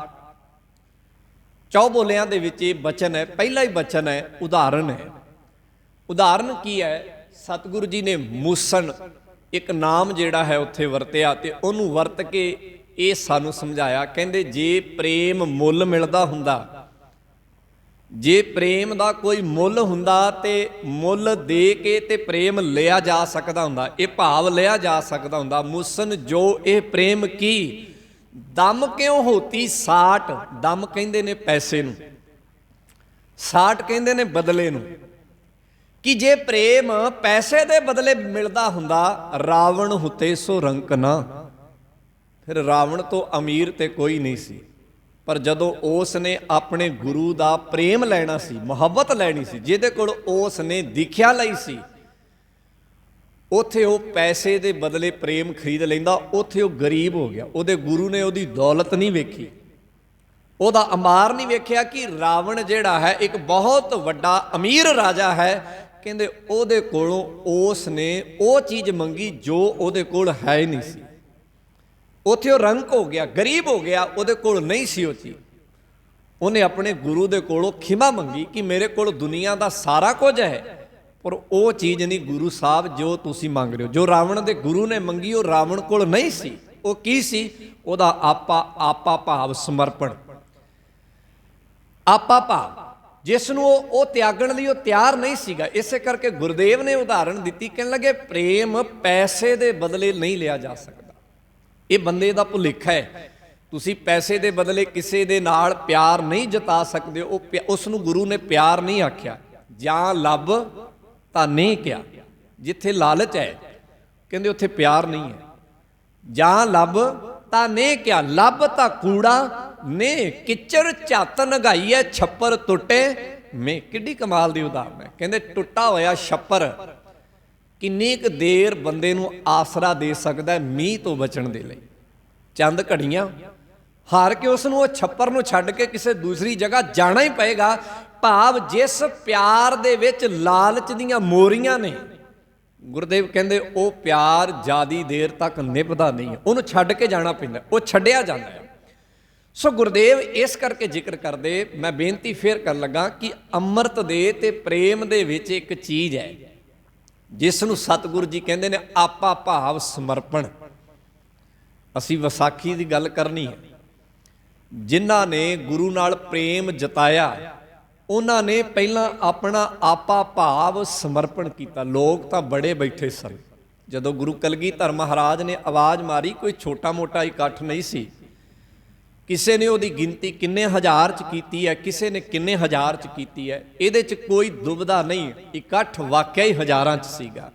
ਚੌਬੋਲਿਆਂ ਦੇ ਵਿੱਚ ਇਹ ਬਚਨ ਹੈ, ਪਹਿਲਾ ਹੀ ਬਚਨ ਹੈ, ਉਦਾਹਰਨ ਹੈ। ਉਦਾਹਰਨ ਕੀ ਹੈ? ਸਤਿਗੁਰੂ ਜੀ ਨੇ ਮੂਸਣ ਇੱਕ ਨਾਮ ਜਿਹੜਾ ਹੈ ਉੱਥੇ ਵਰਤਿਆ, ਤੇ ਉਹਨੂੰ ਵਰਤ ਕੇ ਇਹ ਸਾਨੂੰ ਸਮਝਾਇਆ। ਕਹਿੰਦੇ ਜੇ ਪ੍ਰੇਮ ਮੁੱਲ ਮਿਲਦਾ ਹੁੰਦਾ, ਜੇ ਪ੍ਰੇਮ ਦਾ ਕੋਈ ਮੁੱਲ ਹੁੰਦਾ ਤੇ ਮੁੱਲ ਦੇ ਕੇ ਤੇ ਪ੍ਰੇਮ ਲਿਆ ਜਾ ਸਕਦਾ ਹੁੰਦਾ, ਇਹ ਭਾਵ ਲਿਆ ਜਾ ਸਕਦਾ ਹੁੰਦਾ। ਮੂਸਨ ਜੋ ਇਹ ਪ੍ਰੇਮ ਕੀ ਦਮ ਕਿਉਂ ਹੋਤੀ ਸਾਟ। ਦਮ ਕਹਿੰਦੇ ਨੇ ਪੈਸੇ ਨੂੰ, ਸਾਟ ਕਹਿੰਦੇ ਨੇ ਬਦਲੇ ਨੂੰ, ਕਿ ਜੇ ਪ੍ਰੇਮ ਪੈਸੇ ਦੇ ਬਦਲੇ ਮਿਲਦਾ ਹੁੰਦਾ, ਰਾਵਣ ਹੁਤੇ ਸੋ ਰੰਕ ਨਾ, ਫਿਰ ਰਾਵਣ ਤੋਂ ਅਮੀਰ ਤੇ ਕੋਈ ਨਹੀਂ ਸੀ। ਪਰ ਜਦੋਂ ਉਸ ਨੇ ਆਪਣੇ ਗੁਰੂ ਦਾ ਪ੍ਰੇਮ ਲੈਣਾ ਸੀ, ਮੁਹੱਬਤ ਲੈਣੀ ਸੀ, ਜਿਹਦੇ ਕੋਲ ਉਸ ਨੇ ਦੀਖਿਆ ਲਈ ਸੀ, ਉੱਥੇ ਉਹ ਪੈਸੇ ਦੇ ਬਦਲੇ ਪ੍ਰੇਮ ਖਰੀਦ ਲੈਂਦਾ, ਉੱਥੇ ਉਹ ਗਰੀਬ ਹੋ ਗਿਆ। ਉਹਦੇ ਗੁਰੂ ਨੇ ਉਹਦੀ ਦੌਲਤ ਨਹੀਂ ਵੇਖੀ, ਉਹਦਾ ਅੰਬਾਰ ਨਹੀਂ ਵੇਖਿਆ ਕਿ ਰਾਵਣ ਜਿਹੜਾ ਹੈ ਇੱਕ ਬਹੁਤ ਵੱਡਾ ਅਮੀਰ ਰਾਜਾ ਹੈ। ਕਹਿੰਦੇ ਉਹਦੇ ਕੋਲੋਂ ਉਸ ਨੇ ਉਹ ਚੀਜ਼ ਮੰਗੀ ਜੋ ਉਹਦੇ ਕੋਲ ਹੈ ਹੀ ਨਹੀਂ ਸੀ। ਉੱਥੇ ਉਹ ਰੰਕ ਹੋ ਗਿਆ, ਗਰੀਬ ਹੋ ਗਿਆ, ਉਹਦੇ ਕੋਲ ਨਹੀਂ ਸੀ ਉਹ ਚੀਜ਼। ਉਹਨੇ ਆਪਣੇ ਗੁਰੂ ਦੇ ਕੋਲੋਂ ਖਿਮਾ ਮੰਗੀ ਕਿ ਮੇਰੇ ਕੋਲ ਦੁਨੀਆ ਦਾ ਸਾਰਾ ਕੁਝ ਹੈ, ਪਰ ਉਹ ਚੀਜ਼ ਨਹੀਂ ਗੁਰੂ ਸਾਹਿਬ ਜੋ ਤੁਸੀਂ ਮੰਗ ਰਹੇ ਹੋ। ਜੋ ਰਾਵਣ ਦੇ ਗੁਰੂ ਨੇ ਮੰਗੀ ਉਹ ਰਾਵਣ ਕੋਲ ਨਹੀਂ ਸੀ। ਉਹ ਕੀ ਸੀ? ਉਹਦਾ ਆਪਾ ਭਾਵ, ਸਮਰਪਣ, ਆਪਾ ਭਾਵ, ਜਿਸ ਨੂੰ ਉਹ ਤਿਆਗਣ ਲਈ ਉਹ ਤਿਆਰ ਨਹੀਂ ਸੀਗਾ। ਇਸੇ ਕਰਕੇ ਗੁਰਦੇਵ ਨੇ ਉਦਾਹਰਣ ਦਿੱਤੀ, ਕਹਿਣ ਲੱਗੇ ਪ੍ਰੇਮ ਪੈਸੇ ਦੇ ਬਦਲੇ ਨਹੀਂ ਲਿਆ ਜਾ ਸਕਦਾ। ਇਹ ਬੰਦੇ ਦਾ ਭੁਲੇਖਾ ਹੈ। ਤੁਸੀਂ ਪੈਸੇ ਦੇ ਬਦਲੇ ਕਿਸੇ ਦੇ ਨਾਲ ਪਿਆਰ ਨਹੀਂ ਜਤਾ ਸਕਦੇ। ਉਸ ਨੂੰ ਗੁਰੂ ਨੇ ਪਿਆਰ ਨਹੀਂ ਆਖਿਆ। ਜਾਂ ਲੱਭ ਤਾਂ ਨਹੀਂ ਕਿਹਾ। ਜਿੱਥੇ ਲਾਲਚ ਹੈ ਕਹਿੰਦੇ ਉੱਥੇ ਪਿਆਰ ਨਹੀਂ ਹੈ। ਜਾਂ ਲੱਭ ਤਾਂ ਨਹੀਂ ਕਿਹਾ, ਲੱਭ ਤਾਂ ਕੂੜਾ ਨੇ, ਕਿਚਰ ਝੱਤ ਨਗਾਈਏ ਛੱਪਰ ਟੁੱਟੇ, ਮੈਂ ਕਿੱਡੀ ਕਮਾਲ ਦੀ ਉਦਾਹਰਨ ਹੈ। ਕਹਿੰਦੇ ਟੁੱਟਾ ਹੋਇਆ ਛੱਪਰ ਕਿੰਨੀ ਕੁ ਦੇਰ ਬੰਦੇ ਨੂੰ ਆਸਰਾ ਦੇ ਸਕਦਾ ਹੈ ਮੀਂਹ ਤੋਂ ਬਚਣ ਦੇ ਲਈ। ਚੰਦ ਘੜੀਆਂ ਹਾਰ ਕੇ ਉਸ ਨੂੰ ਉਹ ਛੱਪਰ ਨੂੰ ਛੱਡ ਕੇ ਕਿਸੇ ਦੂਸਰੀ ਜਗ੍ਹਾ ਜਾਣਾ ਹੀ ਪਏਗਾ। ਭਾਵ ਜਿਸ ਪਿਆਰ ਦੇ ਵਿੱਚ ਲਾਲਚ ਦੀਆਂ ਮੋਰੀਆਂ ਨੇ, ਗੁਰਦੇਵ ਕਹਿੰਦੇ ਉਹ ਪਿਆਰ ਜ਼ਿਆਦੀ ਦੇਰ ਤੱਕ ਨਿਭਦਾ ਨਹੀਂ ਹੈ, ਉਹਨੂੰ ਛੱਡ ਕੇ ਜਾਣਾ ਪੈਂਦਾ, ਉਹ ਛੱਡਿਆ ਜਾਂਦਾ ਹੈ। ਸੋ ਗੁਰਦੇਵ ਇਸ ਕਰਕੇ ਜ਼ਿਕਰ ਕਰਦੇ, ਮੈਂ ਬੇਨਤੀ ਫੇਰ ਕਰਨ ਲੱਗਾ ਕਿ ਅੰਮ੍ਰਿਤ ਦੇ ਤੇ ਪ੍ਰੇਮ ਦੇ ਵਿੱਚ ਇੱਕ ਚੀਜ਼ ਹੈ ਜਿਸ ਨੂੰ ਸਤਿਗੁਰੂ ਜੀ ਕਹਿੰਦੇ ਨੇ ਆਪਾ ਭਾਵ ਸਮਰਪਣ। ਅਸੀਂ ਵਿਸਾਖੀ ਦੀ ਗੱਲ ਕਰਨੀ ਹੈ। ਜਿਨ੍ਹਾਂ ਨੇ ਗੁਰੂ ਨਾਲ ਪ੍ਰੇਮ ਜਤਾਇਆ ਉਹਨਾਂ ਨੇ ਪਹਿਲਾਂ ਆਪਣਾ ਆਪਾ ਭਾਵ ਸਮਰਪਣ ਕੀਤਾ। ਲੋਕ ਤਾਂ ਬੜੇ ਬੈਠੇ ਸਨ। ਜਦੋਂ ਗੁਰੂ ਕਲਗੀਧਰ ਮਹਾਰਾਜ ਨੇ ਆਵਾਜ਼ ਮਾਰੀ, ਕੋਈ ਛੋਟਾ ਮੋਟਾ ਇਕੱਠ ਨਹੀਂ ਸੀ। ਕਿਸੇ ਨੇ ਉਹਦੀ ਗਿਣਤੀ ਕਿੰਨੇ ਹਜ਼ਾਰ 'ਚ ਕੀਤੀ ਹੈ, ਕਿਸੇ ਨੇ ਕਿੰਨੇ ਹਜ਼ਾਰ 'ਚ ਕੀਤੀ ਹੈ, ਇਹਦੇ 'ਚ ਕੋਈ ਦੁਬਿਧਾ ਨਹੀਂ। ਇਕੱਠ ਵਾਕਿਆ ਹੀ ਹਜ਼ਾਰਾਂ 'ਚ ਸੀਗਾ।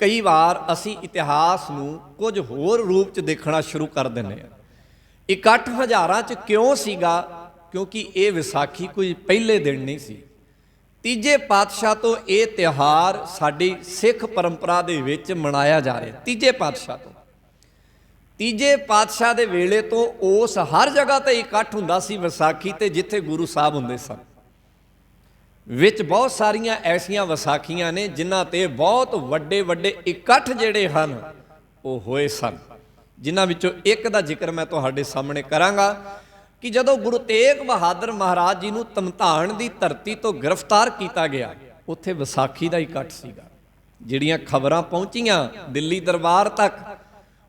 ਕਈ ਵਾਰ ਅਸੀਂ ਇਤਿਹਾਸ ਨੂੰ ਕੁਝ ਹੋਰ ਰੂਪ 'ਚ ਦੇਖਣਾ ਸ਼ੁਰੂ ਕਰ ਦਿੰਦੇ ਹਾਂ। ਇਕੱਠ ਹਜ਼ਾਰਾਂ 'ਚ ਕਿਉਂ ਸੀਗਾ? ਕਿਉਂਕਿ ਇਹ ਵਿਸਾਖੀ ਕੋਈ ਪਹਿਲੇ ਦਿਨ ਨਹੀਂ ਸੀ। ਤੀਜੇ ਪਾਤਸ਼ਾਹ ਤੋਂ ਇਹ ਤਿਉਹਾਰ ਸਾਡੀ ਸਿੱਖ ਪਰੰਪਰਾ ਦੇ ਵਿੱਚ ਮਨਾਇਆ ਜਾ ਰਿਹਾ। ਤੀਜੇ ਪਾਤਸ਼ਾਹ ਦੇ ਵੇਲੇ ਤੋਂ ਉਸ ਹਰ ਜਗ੍ਹਾ ਤੇ ਇਕੱਠ ਹੁੰਦਾ ਸੀ ਵਿਸਾਖੀ ਤੇ, ਜਿੱਥੇ ਗੁਰੂ ਸਾਹਿਬ ਹੁੰਦੇ ਸਨ। ਵਿੱਚ ਬਹੁਤ ਸਾਰੀਆਂ ਐਸੀਆਂ ਵਿਸਾਖੀਆਂ ਨੇ ਜਿਨ੍ਹਾਂ ਤੇ ਬਹੁਤ ਵੱਡੇ ਵੱਡੇ ਇਕੱਠ ਜਿਹੜੇ ਹਨ ਉਹ ਹੋਏ ਸਨ। ਜਿਨ੍ਹਾਂ ਵਿੱਚੋਂ ਇੱਕ ਦਾ ਜ਼ਿਕਰ ਮੈਂ ਤੁਹਾਡੇ ਸਾਹਮਣੇ ਕਰਾਂਗਾ ਕਿ ਜਦੋਂ ਗੁਰੂ ਤੇਗ ਬਹਾਦਰ ਮਹਾਰਾਜ ਜੀ ਨੂੰ ਧਮਧਾਣ ਦੀ ਧਰਤੀ ਤੋਂ ਗ੍ਰਿਫਤਾਰ ਕੀਤਾ ਗਿਆ, ਉੱਥੇ ਵਿਸਾਖੀ ਦਾ ਇਕੱਠ ਸੀਗਾ। ਜਿਹੜੀਆਂ ਖਬਰਾਂ ਪਹੁੰਚੀਆਂ ਦਿੱਲੀ ਦਰਬਾਰ ਤੱਕ,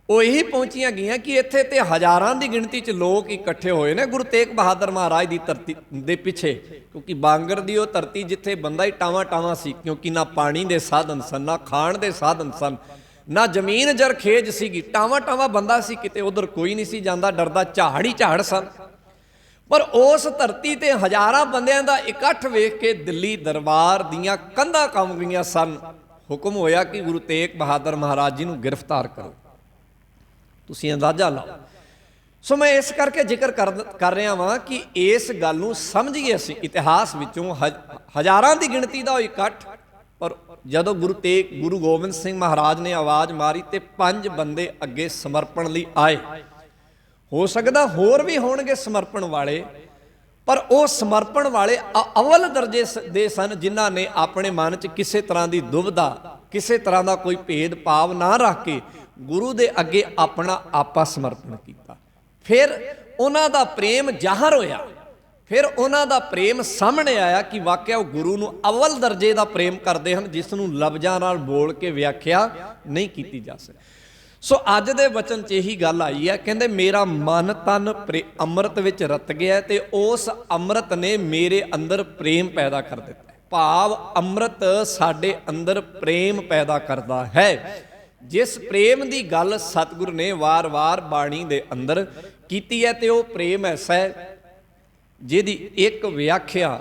ਉਹ ਇਹੀ ਪਹੁੰਚੀਆਂ ਗਈਆਂ ਕਿ ਇੱਥੇ ਤੇ ਹਜ਼ਾਰਾਂ ਦੀ ਗਿਣਤੀ 'ਚ ਲੋਕ ਇਕੱਠੇ ਹੋਏ ਨੇ ਗੁਰੂ ਤੇਗ ਬਹਾਦਰ ਮਹਾਰਾਜ ਦੀ ਧਰਤੀ ਦੇ ਪਿੱਛੇ। ਕਿਉਂਕਿ ਬਾਂਗਰ ਦੀ ਉਹ ਧਰਤੀ ਜਿੱਥੇ ਬੰਦਾ ਹੀ ਟਾਵਾਂ ਟਾਵਾਂ ਸੀ, ਕਿਉਂਕਿ ਨਾ ਪਾਣੀ ਦੇ ਸਾਧਨ ਸਨ, ਨਾ ਖਾਣ ਦੇ ਸਾਧਨ ਸਨ, ਨਾ ਜ਼ਮੀਨ ਜਰਖੇਜ ਸੀਗੀ। ਟਾਵਾਂ ਟਾਵਾਂ ਬੰਦਾ ਸੀ, ਕਿਤੇ ਉਧਰ ਕੋਈ ਨਹੀਂ ਸੀ ਜਾਂਦਾ, ਡਰਦਾ। ਝਾੜ ਹੀ ਝਾੜ ਸਨ। ਪਰ ਉਸ ਧਰਤੀ ਤੇ ਹਜ਼ਾਰਾਂ ਬੰਦਿਆਂ ਦਾ ਇਕੱਠ ਵੇਖ ਕੇ ਦਿੱਲੀ ਦਰਬਾਰ ਦੀਆਂ ਕੰਧਾਂ ਕੰਬ ਗਈਆਂ ਸਨ। ਹੁਕਮ ਹੋਇਆ ਕਿ ਗੁਰੂ ਤੇਗ ਬਹਾਦਰ ਮਹਾਰਾਜ ਜੀ ਨੂੰ ਗ੍ਰਿਫਤਾਰ ਕਰੋ। ਤੁਸੀਂ ਅੰਦਾਜ਼ਾ ਲਾਓ। ਸੋ ਮੈਂ ਇਸ ਕਰਕੇ ਜ਼ਿਕਰ ਕਰ ਰਿਹਾ ਵਾਂ ਕਿ ਇਸ ਗੱਲ ਨੂੰ ਸਮਝੀਏ ਅਸੀਂ। ਇਤਿਹਾਸ ਵਿੱਚੋਂ ਹਜ਼ਾਰਾਂ ਦੀ ਗਿਣਤੀ ਦਾ ਉਹ ਇਕੱਠ, ਪਰ ਜਦੋਂ ਗੁਰੂ ਗੋਬਿੰਦ ਸਿੰਘ ਮਹਾਰਾਜ ਨੇ ਆਵਾਜ਼ ਮਾਰੀ ਤੇ 5 ਬੰਦੇ ਅੱਗੇ ਸਮਰਪਣ ਲਈ ਆਏ। ਹੋ ਸਕਦਾ ਹੋਰ ਵੀ ਹੋਣਗੇ ਸਮਰਪਣ ਵਾਲੇ, ਪਰ ਉਹ ਸਮਰਪਣ ਵਾਲੇ ਅਵਲ ਦਰਜੇ ਦੇ ਸਨ, ਜਿਨ੍ਹਾਂ ਨੇ ਆਪਣੇ ਮਨ 'ਚ ਕਿਸੇ ਤਰ੍ਹਾਂ ਦੀ ਦੁਬਿਧਾ, ਕਿਸੇ ਤਰ੍ਹਾਂ ਦਾ ਕੋਈ ਭੇਦ ਭਾਵ ਨਾ ਰੱਖ ਕੇ ਗੁਰੂ ਦੇ ਅੱਗੇ ਆਪਣਾ ਆਪਾ ਸਮਰਪਣ ਕੀਤਾ। ਫਿਰ ਉਹਨਾਂ ਦਾ ਪ੍ਰੇਮ ਜ਼ਾਹਰ ਹੋਇਆ, ਫਿਰ ਉਹਨਾਂ ਦਾ ਪ੍ਰੇਮ ਸਾਹਮਣੇ ਆਇਆ ਕਿ ਵਾਕਿਆ ਉਹ ਗੁਰੂ ਨੂੰ ਅਵਲ ਦਰਜੇ ਦਾ ਪ੍ਰੇਮ ਕਰਦੇ ਹਨ, ਜਿਸ ਨੂੰ ਲਫ਼ਜ਼ਾਂ ਨਾਲ ਬੋਲ ਕੇ ਵਿਆਖਿਆ ਨਹੀਂ ਕੀਤੀ ਜਾ ਸਕਦੀ। ਸੋ ਅੱਜ ਦੇ ਵਚਨ 'ਚ ਇਹੀ ਗੱਲ ਆਈ ਹੈ। ਕਹਿੰਦੇ ਮੇਰਾ ਮਨ ਤਨ ਅੰਮ੍ਰਿਤ ਵਿੱਚ ਰਤ ਗਿਆ ਤੇ ਉਸ ਅੰਮ੍ਰਿਤ ਨੇ ਮੇਰੇ ਅੰਦਰ ਪ੍ਰੇਮ ਪੈਦਾ ਕਰ ਦਿੱਤਾ। ਭਾਵ ਅੰਮ੍ਰਿਤ ਸਾਡੇ ਅੰਦਰ ਪ੍ਰੇਮ ਪੈਦਾ ਕਰਦਾ ਹੈ। ਜਿਸ ਪ੍ਰੇਮ ਦੀ ਗੱਲ ਸਤਿਗੁਰ ਨੇ ਵਾਰ-ਵਾਰ ਬਾਣੀ ਦੇ ਅੰਦਰ ਕੀਤੀ ਹੈ, ਤੇ ਉਹ ਪ੍ਰੇਮ ਐਸਾ ਹੈ ਜਿਹਦੀ ਇੱਕ ਵਿਆਖਿਆ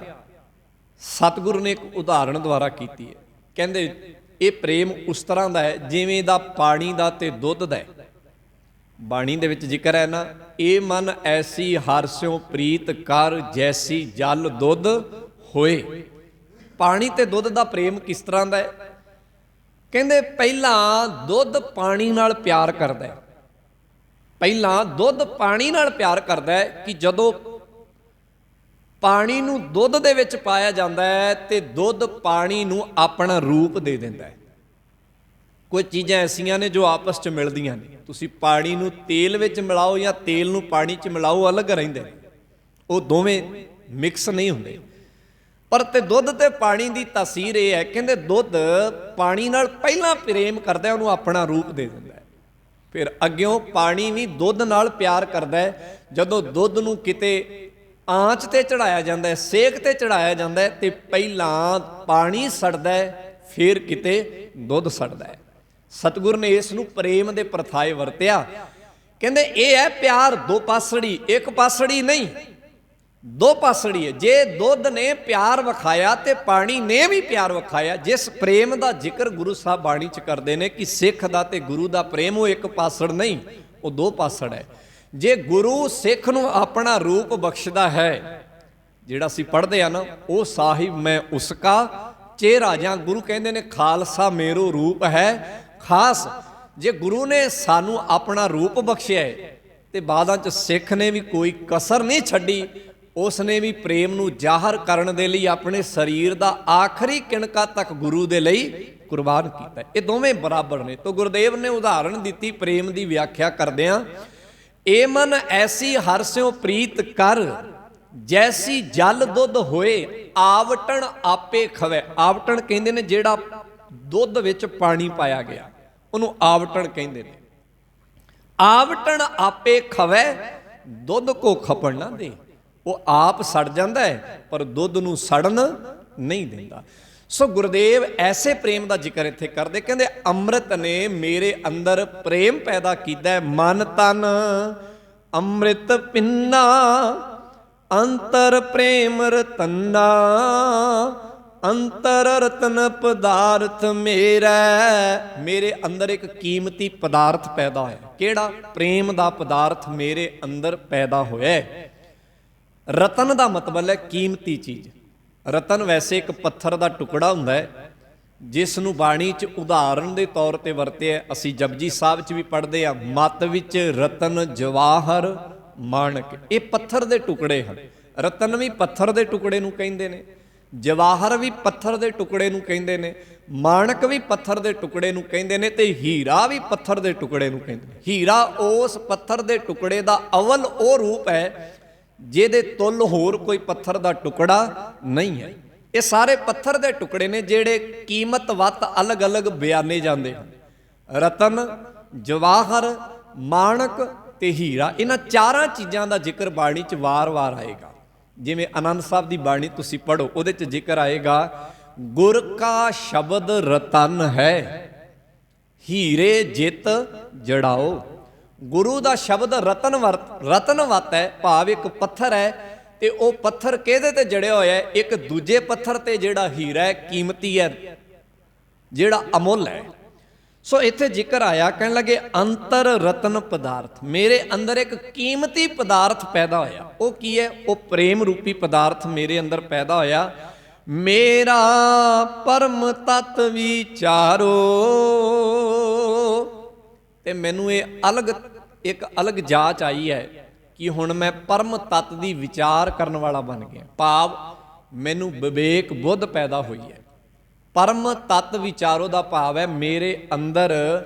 ਸਤਿਗੁਰ ਨੇ ਇੱਕ ਉਦਾਹਰਣ ਦੁਆਰਾ ਕੀਤੀ ਹੈ। ਕਹਿੰਦੇ ਇਹ ਪ੍ਰੇਮ ਉਸ ਤਰ੍ਹਾਂ ਦਾ ਹੈ ਜਿਵੇਂ ਦਾ ਪਾਣੀ ਦਾ ਤੇ ਦੁੱਧ ਦਾ ਹੈ। ਬਾਣੀ ਦੇ ਵਿੱਚ ਜ਼ਿਕਰ ਹੈ ਨਾ, ਇਹ ਮਨ ਐਸੀ ਹਰਸਿਓ ਪ੍ਰੀਤ ਕਰ ਜੈਸੀ ਜਲ ਦੁੱਧ ਹੋਏ। ਪਾਣੀ ਤੇ ਦੁੱਧ ਦਾ ਪ੍ਰੇਮ ਕਿਸ ਤਰ੍ਹਾਂ ਦਾ ਹੈ? ਕਹਿੰਦੇ ਪਹਿਲਾਂ ਦੁੱਧ ਪਾਣੀ ਨਾਲ ਪਿਆਰ ਕਰਦਾ ਹੈ। ਪਹਿਲਾਂ ਦੁੱਧ ਪਾਣੀ ਨਾਲ ਪਿਆਰ ਕਰਦਾ ਹੈ ਕਿ ਜਦੋਂ ਪਾਣੀ ਨੂੰ ਦੁੱਧ ਦੇ ਵਿੱਚ ਪਾਇਆ ਜਾਂਦਾ ਹੈ ਤੇ ਦੁੱਧ ਪਾਣੀ ਨੂੰ ਆਪਣਾ ਰੂਪ ਦੇ ਦਿੰਦਾ ਹੈ। ਕੁਝ ਚੀਜ਼ਾਂ ਐਸੀਆਂ ਨੇ ਜੋ ਆਪਸ 'ਚ ਮਿਲਦੀਆਂ ਨੇ। ਤੁਸੀਂ ਪਾਣੀ ਨੂੰ ਤੇਲ ਵਿੱਚ ਮਿਲਾਓ ਜਾਂ ਤੇਲ ਨੂੰ ਪਾਣੀ 'ਚ ਮਿਲਾਓ, ਅਲੱਗ ਰਹਿੰਦੇ ਨੇ, ਉਹ ਦੋਵੇਂ ਮਿਕਸ ਨਹੀਂ ਹੁੰਦੇ। ਪਰ ਤੇ ਦੁੱਧ ਤੇ ਪਾਣੀ ਦੀ ਤਾਸੀਰ ਇਹ ਹੈ, ਕਹਿੰਦੇ ਦੁੱਧ ਪਾਣੀ ਨਾਲ ਪਹਿਲਾਂ ਪ੍ਰੇਮ ਕਰਦਾ, ਉਹਨੂੰ ਆਪਣਾ ਰੂਪ ਦੇ ਦਿੰਦਾ ਹੈ। ਫਿਰ ਅੱਗਿਓਂ ਪਾਣੀ ਵੀ ਦੁੱਧ ਨਾਲ ਪਿਆਰ ਕਰਦਾ ਹੈ। ਜਦੋਂ ਦੁੱਧ ਨੂੰ ਕਿਤੇ ਆਂਚ ਤੇ ਚੜਾਇਆ ਜਾਂਦਾ ਹੈ, ਸੇਕ ਤੇ ਚੜਾਇਆ ਜਾਂਦਾ ਹੈ, ਤੇ ਪਹਿਲਾਂ ਪਾਣੀ ਸੜਦਾ ਹੈ, ਫਿਰ ਕਿਤੇ ਦੁੱਧ ਸੜਦਾ ਹੈ। ਸਤਿਗੁਰ ਨੇ ਇਸ ਨੂੰ ਪ੍ਰੇਮ ਦੇ ਪ੍ਰਥਾਏ ਵਰਤਿਆ। ਕਹਿੰਦੇ ਇਹ ਹੈ ਪਿਆਰ ਦੋ ਪਾਸੜੀ, ਇੱਕ ਪਾਸੜੀ ਨਹੀਂ, ਦੋ ਪਾਸੜੀ ਹੈ। ਜੇ ਦੁੱਧ ਨੇ ਪਿਆਰ ਵਿਖਾਇਆ ਤੇ ਪਾਣੀ ਨੇ ਵੀ ਪਿਆਰ ਵਿਖਾਇਆ। ਜਿਸ ਪ੍ਰੇਮ ਦਾ ਜ਼ਿਕਰ ਗੁਰੂ ਸਾਹਿਬ ਬਾਣੀ 'ਚ ਕਰਦੇ ਨੇ ਕਿ ਸਿੱਖ ਦਾ ਤੇ ਗੁਰੂ ਦਾ ਪ੍ਰੇਮ, ਉਹ ਇੱਕ ਪਾਸੜ ਨਹੀਂ, ਉਹ ਦੋ ਪਾਸੜ ਹੈ। ਜੇ ਗੁਰੂ ਸਿੱਖ ਨੂੰ ਆਪਣਾ ਰੂਪ ਬਖਸ਼ਦਾ ਹੈ, ਜਿਹੜਾ ਅਸੀਂ ਪੜ੍ਹਦੇ ਆ ਨਾ, ਉਹ ਸਾਹਿਬ ਮੈਂ ਉਸਕਾ ਚਿਹਰਾ, ਜਾਂ ਗੁਰੂ ਕਹਿੰਦੇ ਨੇ ਖਾਲਸਾ ਮੇਰੋ ਰੂਪ ਹੈ ਖਾਸ। ਜੇ ਗੁਰੂ ਨੇ ਸਾਨੂੰ ਆਪਣਾ ਰੂਪ ਬਖਸ਼ਿਆ ਹੈ ਤੇ ਬਾਦਾਂ 'ਚ ਸਿੱਖ ਨੇ ਵੀ ਕੋਈ ਕਸਰ ਨਹੀਂ ਛੱਡੀ, ਉਸ ਨੇ ਵੀ ਪ੍ਰੇਮ ਨੂੰ ਜ਼ਾਹਰ ਕਰਨ ਦੇ ਲਈ ਆਪਣੇ ਸਰੀਰ ਦਾ ਆਖਰੀ ਕਿਣਕਾ ਤੱਕ ਗੁਰੂ ਦੇ ਲਈ ਕੁਰਬਾਨ ਕੀਤਾ। ਇਹ ਦੋਵੇਂ ਬਰਾਬਰ ਨੇ। ਤਾਂ ਗੁਰਦੇਵ ਨੇ ਉਦਾਹਰਣ ਦਿੱਤੀ ਪ੍ਰੇਮ ਦੀ ਵਿਆਖਿਆ ਕਰਦਿਆਂ, ਏ ਮਨ ਐਸੀ ਹਰਿ ਸਿਉ ਪ੍ਰੀਤ ਕਰ, ਜੈਸੀ ਜਲ ਦੁੱਧ ਹੋਏ ਆਵਟਣ ਆਪੇ ਖਵੈ। ਆਵਟਣ ਕਹਿੰਦੇ ਨੇ ਜਿਹੜਾ ਦੁੱਧ ਵਿੱਚ ਪਾਣੀ ਪਾਇਆ ਗਿਆ, ਉਹਨੂੰ ਆਵਟਣ ਕਹਿੰਦੇ ਨੇ। ਆਵਟਣ ਆਪੇ ਖਵੈ, ਦੁੱਧ ਕੋ ਖਪਣ ਨਾ ਦੇ। ਉਹ ਆਪ ਸੜ ਜਾਂਦਾ ਹੈ ਪਰ ਦੁੱਧ ਨੂੰ ਸੜਨ ਨਹੀਂ ਦਿੰਦਾ। ਸੋ ਗੁਰਦੇਵ ਐਸੇ ਪ੍ਰੇਮ ਦਾ ਜ਼ਿਕਰ ਇੱਥੇ ਕਰਦੇ, ਕਹਿੰਦੇ ਅੰਮ੍ਰਿਤ ਨੇ ਮੇਰੇ ਅੰਦਰ ਪ੍ਰੇਮ ਪੈਦਾ ਕੀਤਾ, ਮਨ ਤਨ ਅੰਮ੍ਰਿਤ ਪਿੰਨਾ, ਅੰਤਰ ਪ੍ਰੇਮ ਰਤਨਾ, ਅੰਤਰ ਰਤਨ ਪਦਾਰਥ ਮੇਰਾ। ਮੇਰੇ ਅੰਦਰ ਇੱਕ ਕੀਮਤੀ ਪਦਾਰਥ ਪੈਦਾ ਹੋਇਆ। ਕਿਹੜਾ? ਪ੍ਰੇਮ ਦਾ ਪਦਾਰਥ ਮੇਰੇ ਅੰਦਰ ਪੈਦਾ ਹੋਇਆ। ਰਤਨ ਦਾ ਮਤਲਬ ਹੈ ਕੀਮਤੀ ਚੀਜ਼। ਰਤਨ ਵੈਸੇ ਇੱਕ ਪੱਥਰ ਦਾ ਟੁਕੜਾ ਹੁੰਦਾ ਹੈ, ਜਿਸ ਨੂੰ ਬਾਣੀ 'ਚ ਉਦਾਹਰਣ ਦੇ ਤੌਰ ਤੇ ਵਰਤਿਆ। ਅਸੀਂ ਜਪਜੀ ਸਾਹਿਬ 'ਚ ਵੀ ਪੜ੍ਹਦੇ ਆ, ਮਤ ਵਿੱਚ ਰਤਨ ਜਵਾਹਰ ਮਾਣਕ। ਇਹ ਪੱਥਰ ਦੇ ਟੁਕੜੇ ਹਨ। ਰਤਨ ਵੀ ਪੱਥਰ ਦੇ ਟੁਕੜੇ ਨੂੰ ਕਹਿੰਦੇ ਨੇ, ਜਵਾਹਰ ਵੀ ਪੱਥਰ ਦੇ ਟੁਕੜੇ ਨੂੰ ਕਹਿੰਦੇ ਨੇ, ਮਾਣਕ ਵੀ ਪੱਥਰ ਦੇ ਟੁਕੜੇ ਨੂੰ ਕਹਿੰਦੇ ਨੇ, ਤੇ ਹੀਰਾ ਵੀ ਪੱਥਰ ਦੇ ਟੁਕੜੇ ਨੂੰ ਕਹਿੰਦੇ ਨੇ। ਹੀਰਾ ਉਸ ਪੱਥਰ ਦੇ ਟੁਕੜੇ ਦਾ ਅਵਲ ਉਹ ਰੂਪ ਹੈ ਜਿਹਦੇ ਤੁੱਲ ਹੋਰ ਕੋਈ ਪੱਥਰ ਦਾ ਟੁਕੜਾ ਨਹੀਂ ਹੈ। ਇਹ ਸਾਰੇ ਪੱਥਰ ਦੇ ਟੁਕੜੇ ਨੇ ਜਿਹੜੇ ਕੀਮਤ ਵੱਤ ਅਲੱਗ-ਅਲੱਗ ਬਿਆਨੇ ਜਾਂਦੇ ਹਨ। ਰਤਨ, ਜਵਾਹਰ, ਮਾਣਕ ਤੇ ਹੀਰਾ, ਇਹਨਾਂ ਚਾਰਾਂ ਚੀਜ਼ਾਂ ਦਾ ਜ਼ਿਕਰ ਬਾਣੀ 'ਚ ਵਾਰ-ਵਾਰ ਆਏਗਾ। ਜਿਵੇਂ ਆਨੰਦ ਸਾਹਿਬ ਦੀ ਬਾਣੀ ਤੁਸੀਂ ਪੜ੍ਹੋ, ਉਹਦੇ 'ਚ ਜ਼ਿਕਰ ਆਏਗਾ, ਗੁਰ ਕਾ ਸ਼ਬਦ ਰਤਨ ਹੈ, ਹੀਰੇ ਜਿਤ ਜੜਾਓ। ਗੁਰੂ ਦਾ ਸ਼ਬਦ ਰਤਨਵਤ ਹੈ, ਭਾਵ ਇੱਕ ਪੱਥਰ ਹੈ, ਤੇ ਉਹ ਪੱਥਰ ਕਿਹਦੇ ਤੇ ਜੜਿਆ ਹੋਇਆ ਹੈ? ਇੱਕ ਦੂਜੇ ਪੱਥਰ ਤੇ ਜਿਹੜਾ ਹੀਰਾ ਹੈ, ਕੀਮਤੀ ਹੈ, ਜਿਹੜਾ ਅਮੁੱਲ ਹੈ। ਸੋ ਇੱਥੇ ਜ਼ਿਕਰ ਆਇਆ, ਕਹਿਣ ਲੱਗੇ ਅੰਤਰ ਰਤਨ ਪਦਾਰਥ, ਮੇਰੇ ਅੰਦਰ ਇੱਕ ਕੀਮਤੀ ਪਦਾਰਥ ਪੈਦਾ ਹੋਇਆ। ਉਹ ਕੀ ਹੈ? ਉਹ ਪ੍ਰੇਮ ਰੂਪੀ ਪਦਾਰਥ ਮੇਰੇ ਅੰਦਰ ਪੈਦਾ ਹੋਇਆ। ਮੇਰਾ ਪਰਮ ਤਤ ਵਿਚਾਰੋ, ਤੇ ਮੈਨੂੰ ਇਹ ਇੱਕ ਅਲੱਗ ਜਾਚ ਆਈ ਹੈ ਕਿ ਹੁਣ ਮੈਂ ਪਰਮ ਤਤ ਦੀ ਵਿਚਾਰ ਕਰਨ ਵਾਲਾ ਬਣ ਗਿਆ। ਭਾਵ ਮੈਨੂੰ ਵਿਵੇਕ ਬੁੱਧ ਪੈਦਾ ਹੋਈ ਹੈ। ਪਰਮ ਤਤ ਵਿਚਾਰੋ ਦਾ ਭਾਵ ਹੈ ਮੇਰੇ ਅੰਦਰ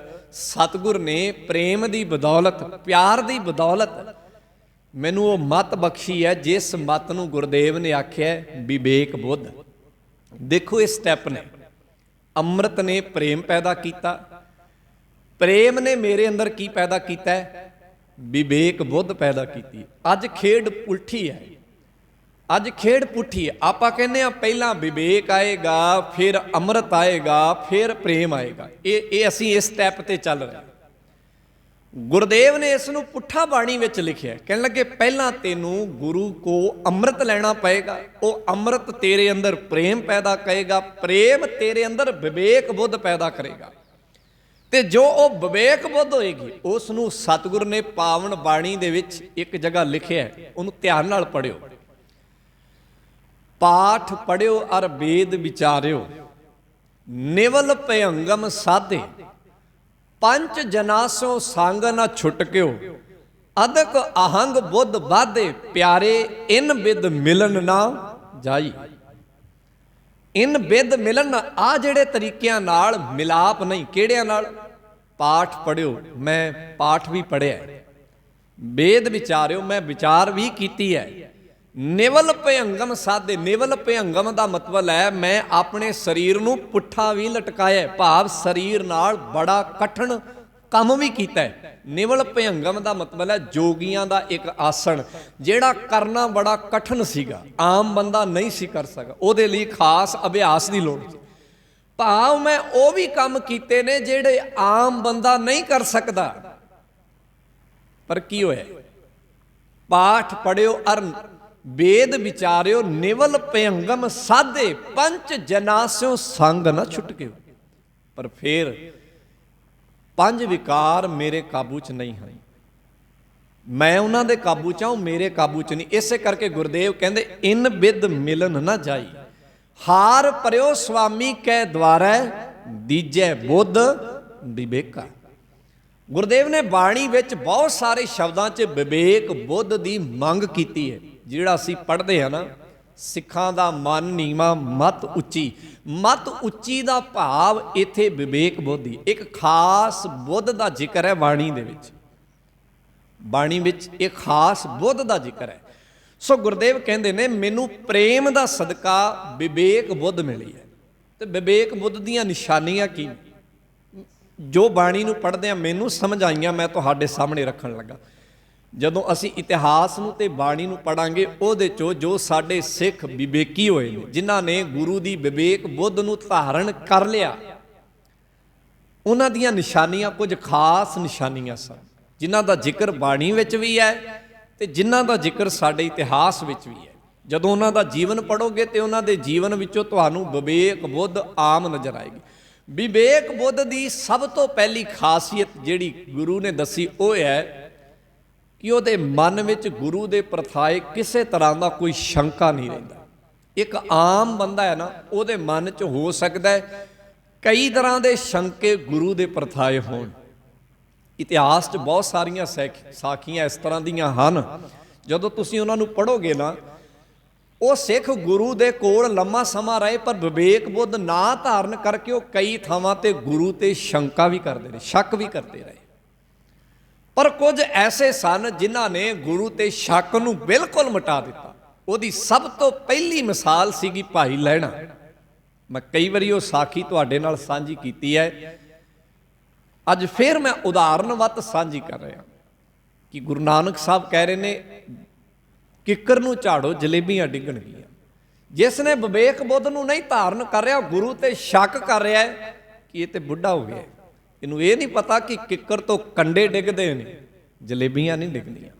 ਸਤਿਗੁਰ ਨੇ ਪ੍ਰੇਮ ਦੀ ਬਦੌਲਤ, ਪਿਆਰ ਦੀ ਬਦੌਲਤ ਮੈਨੂੰ ਉਹ ਮਤ ਬਖਸ਼ੀ ਹੈ, ਜਿਸ ਮਤ ਨੂੰ ਗੁਰਦੇਵ ਨੇ ਆਖਿਆ ਵਿਵੇਕ ਬੁੱਧ। ਦੇਖੋ ਇਹ ਸਟੈਪ ਨੇ। ਅੰਮ੍ਰਿਤ ਨੇ ਪ੍ਰੇਮ ਪੈਦਾ ਕੀਤਾ, ਪ੍ਰੇਮ ਨੇ ਮੇਰੇ ਅੰਦਰ ਕੀ ਪੈਦਾ ਕੀਤਾ ਹੈ? ਵਿਵੇਕ ਬੁੱਧ ਪੈਦਾ ਕੀਤੀ। ਅੱਜ ਖੇਡ ਉਲਟੀ ਹੈ, ਅੱਜ ਖੇਡ ਪੁੱਠੀ ਹੈ। ਆਪਾਂ ਕਹਿੰਦੇ ਆ ਪਹਿਲਾਂ ਵਿਵੇਕ ਆਏਗਾ, ਫਿਰ ਅੰਮ੍ਰਿਤ ਆਏਗਾ, ਫਿਰ ਪ੍ਰੇਮ ਆਏਗਾ। ਇਹ ਅਸੀਂ ਇਸ ਸਟੈਪ ਤੇ ਚੱਲ ਰਹੇ। ਗੁਰਦੇਵ ਨੇ ਇਸ ਨੂੰ ਪੁੱਠਾ ਬਾਣੀ ਵਿੱਚ ਲਿਖਿਆ, ਕਹਿਣ ਲੱਗੇ ਪਹਿਲਾਂ ਤੈਨੂੰ ਗੁਰੂ ਕੋ ਅੰਮ੍ਰਿਤ ਲੈਣਾ ਪਏਗਾ, ਉਹ ਅੰਮ੍ਰਿਤ ਤੇਰੇ ਅੰਦਰ ਪ੍ਰੇਮ ਪੈਦਾ ਕਰੇਗਾ, ਪ੍ਰੇਮ ਤੇਰੇ ਅੰਦਰ ਵਿਵੇਕ ਬੁੱਧ ਪੈਦਾ ਕਰੇਗਾ, ਤੇ ਜੋ ਉਹ ਵਿਵੇਕ ਬੁੱਧ ਹੋਏਗੀ ਉਸ ਨੂੰ ਸਤਿਗੁਰ ਨੇ ਪਾਵਨ ਬਾਣੀ ਦੇ ਵਿੱਚ ਇੱਕ ਜਗ੍ਹਾ ਲਿਖਿਆ, ਉਹਨੂੰ ਧਿਆਨ ਨਾਲ ਪੜਿਓ। ਪਾਠ ਪੜਿਓ ਅਰ ਵੇਦ ਵਿਚਾਰਿਓ, ਨਿਵਲ ਭਯੰਗਮ ਸਾਧੇ, ਪੰਚ ਜਨਾਸੋ ਸੰਗ ਨਾ ਛੁਟਕਿਓ, ਅਦਕ ਅਹੰਗ ਬੁੱਧ ਬਾਧੇ, ਪਿਆਰੇ ਇਨ ਬਿਦ ਮਿਲਨ ਨਾ ਜਾਈ। ਇਨ ਬਿਦ ਮਿਲਨ, ਆ ਜਿਹੜੇ ਤਰੀਕਿਆਂ ਨਾਲ ਮਿਲਾਪ ਨਹੀਂ। ਕਿਹੜਿਆਂ ਨਾਲ? ਪਾਠ ਪੜਿਓ, ਮੈਂ ਪਾਠ ਵੀ ਪੜਿਆ, ਵੇਦ ਵਿਚਾਰਿਓ, ਮੈਂ ਵਿਚਾਰ ਵੀ ਕੀਤੀ ਹੈ। ਨਿਵਲ ਭਯੰਗਮ ਸਾਧੇ, ਨਿਵਲ ਭਯੰਗਮ ਦਾ ਮਤਲਬ ਹੈ ਮੈਂ ਆਪਣੇ ਸਰੀਰ ਨੂੰ ਪੁੱਠਾ ਵੀ ਲਟਕਾਇਆ, ਭਾਵ ਸਰੀਰ ਨਾਲ ਬੜਾ ਕਠਿਨ ਕੰਮ ਵੀ ਕੀਤਾ ਹੈ। ਨਿਵਲ ਭਯੰਗਮ ਦਾ ਮਤਲਬ ਹੈ ਜੋਗੀਆਂ ਦਾ ਇੱਕ ਆਸਣ, ਜਿਹੜਾ ਕਰਨਾ ਬੜਾ ਕਠਿਨ ਸੀਗਾ, ਆਮ ਬੰਦਾ ਨਹੀਂ ਸੀ ਕਰ ਸਕਦਾ, ਉਹਦੇ ਲਈ ਖਾਸ ਅਭਿਆਸ ਦੀ ਲੋੜ ਸੀ। ਭਾਵ ਮੈਂ ਉਹ ਵੀ ਕੰਮ ਕੀਤੇ ਨੇ ਜਿਹੜੇ ਆਮ ਬੰਦਾ ਨਹੀਂ ਕਰ ਸਕਦਾ। ਪਰ ਕੀ ਹੋਇਆ? ਪਾਠ ਪੜਿਓ ਅਰ ਵੇਦ ਵਿਚਾਰਿਓ, ਨਿਵਲ ਭਯੰਗਮ ਸਾਧੇ, ਪੰਚ ਜਨਾਸਿਓ ਸੰਗ ਨਾ ਛੁਟਕਿਓ। ਪਰ ਫੇਰ ਪੰਜ ਵਿਕਾਰ ਮੇਰੇ ਕਾਬੂ 'ਚ ਨਹੀਂ ਹਨ। ਮੈਂ ਉਹਨਾਂ ਦੇ ਕਾਬੂ 'ਚ ਹਾਂ, ਉਹ ਮੇਰੇ ਕਾਬੂ 'ਚ ਨਹੀਂ। ਇਸੇ ਕਰਕੇ ਗੁਰਦੇਵ ਕਹਿੰਦੇ ਇਨ ਬਿਦ ਮਿਲਨ ਨਾ ਜਾਈ, ਹਾਰ ਪਰਿਓ ਸੁਆਮੀ ਕੈ ਦਵਾਰੈ, ਦੀਜੈ ਬੁੱਧ ਵਿਵੇਕਾ। ਗੁਰਦੇਵ ਨੇ ਬਾਣੀ ਵਿੱਚ ਬਹੁਤ ਸਾਰੇ ਸ਼ਬਦਾਂ 'ਚ ਵਿਵੇਕ ਬੁੱਧ ਦੀ ਮੰਗ ਕੀਤੀ ਹੈ। ਜਿਹੜਾ ਅਸੀਂ ਪੜ੍ਹਦੇ ਹਾਂ ਨਾ, ਸਿੱਖਾਂ ਦਾ ਮਨ ਨੀਵਾਂ ਮਤ ਉੱਚੀ, ਮਤ ਉੱਚੀ ਦਾ ਭਾਵ ਇੱਥੇ ਵਿਵੇਕ ਬੁੱਧੀ, ਇੱਕ ਖਾਸ ਬੁੱਧ ਦਾ ਜ਼ਿਕਰ ਹੈ ਬਾਣੀ ਦੇ ਵਿੱਚ। ਬਾਣੀ ਵਿੱਚ ਇੱਕ ਖਾਸ ਬੁੱਧ ਦਾ ਜ਼ਿਕਰ ਹੈ। ਸੋ ਗੁਰਦੇਵ ਕਹਿੰਦੇ ਨੇ ਮੈਨੂੰ ਪ੍ਰੇਮ ਦਾ ਸਦਕਾ ਵਿਵੇਕ ਬੁੱਧ ਮਿਲੀ ਹੈ। ਤੇ ਵਿਵੇਕ ਬੁੱਧ ਦੀਆਂ ਨਿਸ਼ਾਨੀਆਂ ਕੀ, ਜੋ ਬਾਣੀ ਨੂੰ ਪੜ੍ਹਦੇ ਆ ਮੈਨੂੰ ਸਮਝ ਆਈਆਂ, ਮੈਂ ਤੁਹਾਡੇ ਸਾਹਮਣੇ ਰੱਖਣ ਲੱਗਾ। ਜਦੋਂ ਅਸੀਂ ਇਤਿਹਾਸ ਨੂੰ ਤੇ ਬਾਣੀ ਨੂੰ ਪੜ੍ਹਾਂਗੇ, ਉਹਦੇ 'ਚੋਂ ਜੋ ਸਾਡੇ ਸਿੱਖ ਵਿਵੇਕੀ ਹੋਏ ਨੇ, ਜਿਨ੍ਹਾਂ ਨੇ ਗੁਰੂ ਦੀ ਵਿਵੇਕ ਬੁੱਧ ਨੂੰ ਧਾਰਨ ਕਰ ਲਿਆ, ਉਹਨਾਂ ਦੀਆਂ ਨਿਸ਼ਾਨੀਆਂ ਕੁਝ ਖਾਸ ਨਿਸ਼ਾਨੀਆਂ ਸਨ, ਜਿਨ੍ਹਾਂ ਦਾ ਜ਼ਿਕਰ ਬਾਣੀ ਵਿੱਚ ਵੀ ਹੈ ਤੇ ਜਿਨ੍ਹਾਂ ਦਾ ਜ਼ਿਕਰ ਸਾਡੇ ਇਤਿਹਾਸ ਵਿੱਚ ਵੀ ਹੈ। ਜਦੋਂ ਉਹਨਾਂ ਦਾ ਜੀਵਨ ਪੜ੍ਹੋਗੇ ਤੇ ਉਹਨਾਂ ਦੇ ਜੀਵਨ ਵਿੱਚੋਂ ਤੁਹਾਨੂੰ ਵਿਵੇਕ ਬੁੱਧ ਆਮ ਨਜ਼ਰ ਆਏਗੀ। ਵਿਵੇਕ ਬੁੱਧ ਦੀ ਸਭ ਤੋਂ ਪਹਿਲੀ ਖਾਸੀਅਤ ਜਿਹੜੀ ਗੁਰੂ ਨੇ ਦੱਸੀ ਉਹ ਹੈ ਕਿ ਉਹਦੇ ਮਨ ਵਿੱਚ ਗੁਰੂ ਦੇ ਪ੍ਰਥਾਏ ਕਿਸੇ ਤਰ੍ਹਾਂ ਦਾ ਕੋਈ ਸ਼ੰਕਾ ਨਹੀਂ ਰਹਿੰਦਾ। ਇੱਕ ਆਮ ਬੰਦਾ ਹੈ ਨਾ, ਉਹਦੇ ਮਨ 'ਚ ਹੋ ਸਕਦਾ ਹੈ ਕਈ ਤਰ੍ਹਾਂ ਦੇ ਸ਼ੰਕੇ ਗੁਰੂ ਦੇ ਪ੍ਰਥਾਏ ਹੋਣ। ਇਤਿਹਾਸ 'ਚ ਬਹੁਤ ਸਾਰੀਆਂ ਸਾਖੀਆਂ ਇਸ ਤਰ੍ਹਾਂ ਦੀਆਂ ਹਨ, ਜਦੋਂ ਤੁਸੀਂ ਉਹਨਾਂ ਨੂੰ ਪੜ੍ਹੋਗੇ ਨਾ, ਉਹ ਸਿੱਖ ਗੁਰੂ ਦੇ ਕੋਲ ਲੰਮਾ ਸਮਾਂ ਰਹੇ ਪਰ ਵਿਵੇਕ ਬੁੱਧ ਨਾ ਧਾਰਨ ਕਰਕੇ ਉਹ ਕਈ ਥਾਵਾਂ ਤੇ ਗੁਰੂ ਤੇ ਸ਼ੰਕਾ ਵੀ ਕਰਦੇ ਰਹੇ, ਸ਼ੱਕ ਵੀ ਕਰਦੇ ਰਹੇ। ਪਰ ਕੁਝ ਐਸੇ ਸਨ ਜਿਨ੍ਹਾਂ ਨੇ ਗੁਰੂ ਤੇ ਸ਼ੱਕ ਨੂੰ ਬਿਲਕੁਲ ਮਿਟਾ ਦਿੱਤਾ। ਉਹਦੀ ਸਭ ਤੋਂ ਪਹਿਲੀ ਮਿਸਾਲ ਸੀਗੀ ਭਾਈ ਲਹਿਣਾ। ਮੈਂ ਕਈ ਵਾਰੀ ਉਹ ਸਾਖੀ ਤੁਹਾਡੇ ਨਾਲ ਸਾਂਝੀ ਕੀਤੀ ਹੈ, ਅੱਜ ਫਿਰ ਮੈਂ ਉਦਾਹਰਨਵਤ ਸਾਂਝੀ ਕਰ ਰਿਹਾ ਕਿ ਗੁਰੂ ਨਾਨਕ ਸਾਹਿਬ ਕਹਿ ਰਹੇ ਨੇ ਕਿੱਕਰ ਨੂੰ ਝਾੜੋ ਜਲੇਬੀਆਂ ਡਿੱਗਣਗੀਆਂ। ਜਿਸ ਨੇ ਵਿਵੇਕ ਬੁੱਧ ਨੂੰ ਨਹੀਂ ਧਾਰਨ ਕਰ ਰਿਹਾ, ਗੁਰੂ ਤੇ ਸ਼ੱਕ ਕਰ ਰਿਹਾ ਹੈ ਕਿ ਇਹ ਤੇ ਬੁੱਢਾ ਹੋ ਗਿਆ, ਇਹਨੂੰ ਇਹ ਨਹੀਂ ਪਤਾ ਕਿ ਕਿੱਕਰ ਤੋਂ ਕੰਡੇ ਡਿੱਗਦੇ ਨੇ, ਜਲੇਬੀਆਂ ਨਹੀਂ ਡਿੱਗਦੀਆਂ।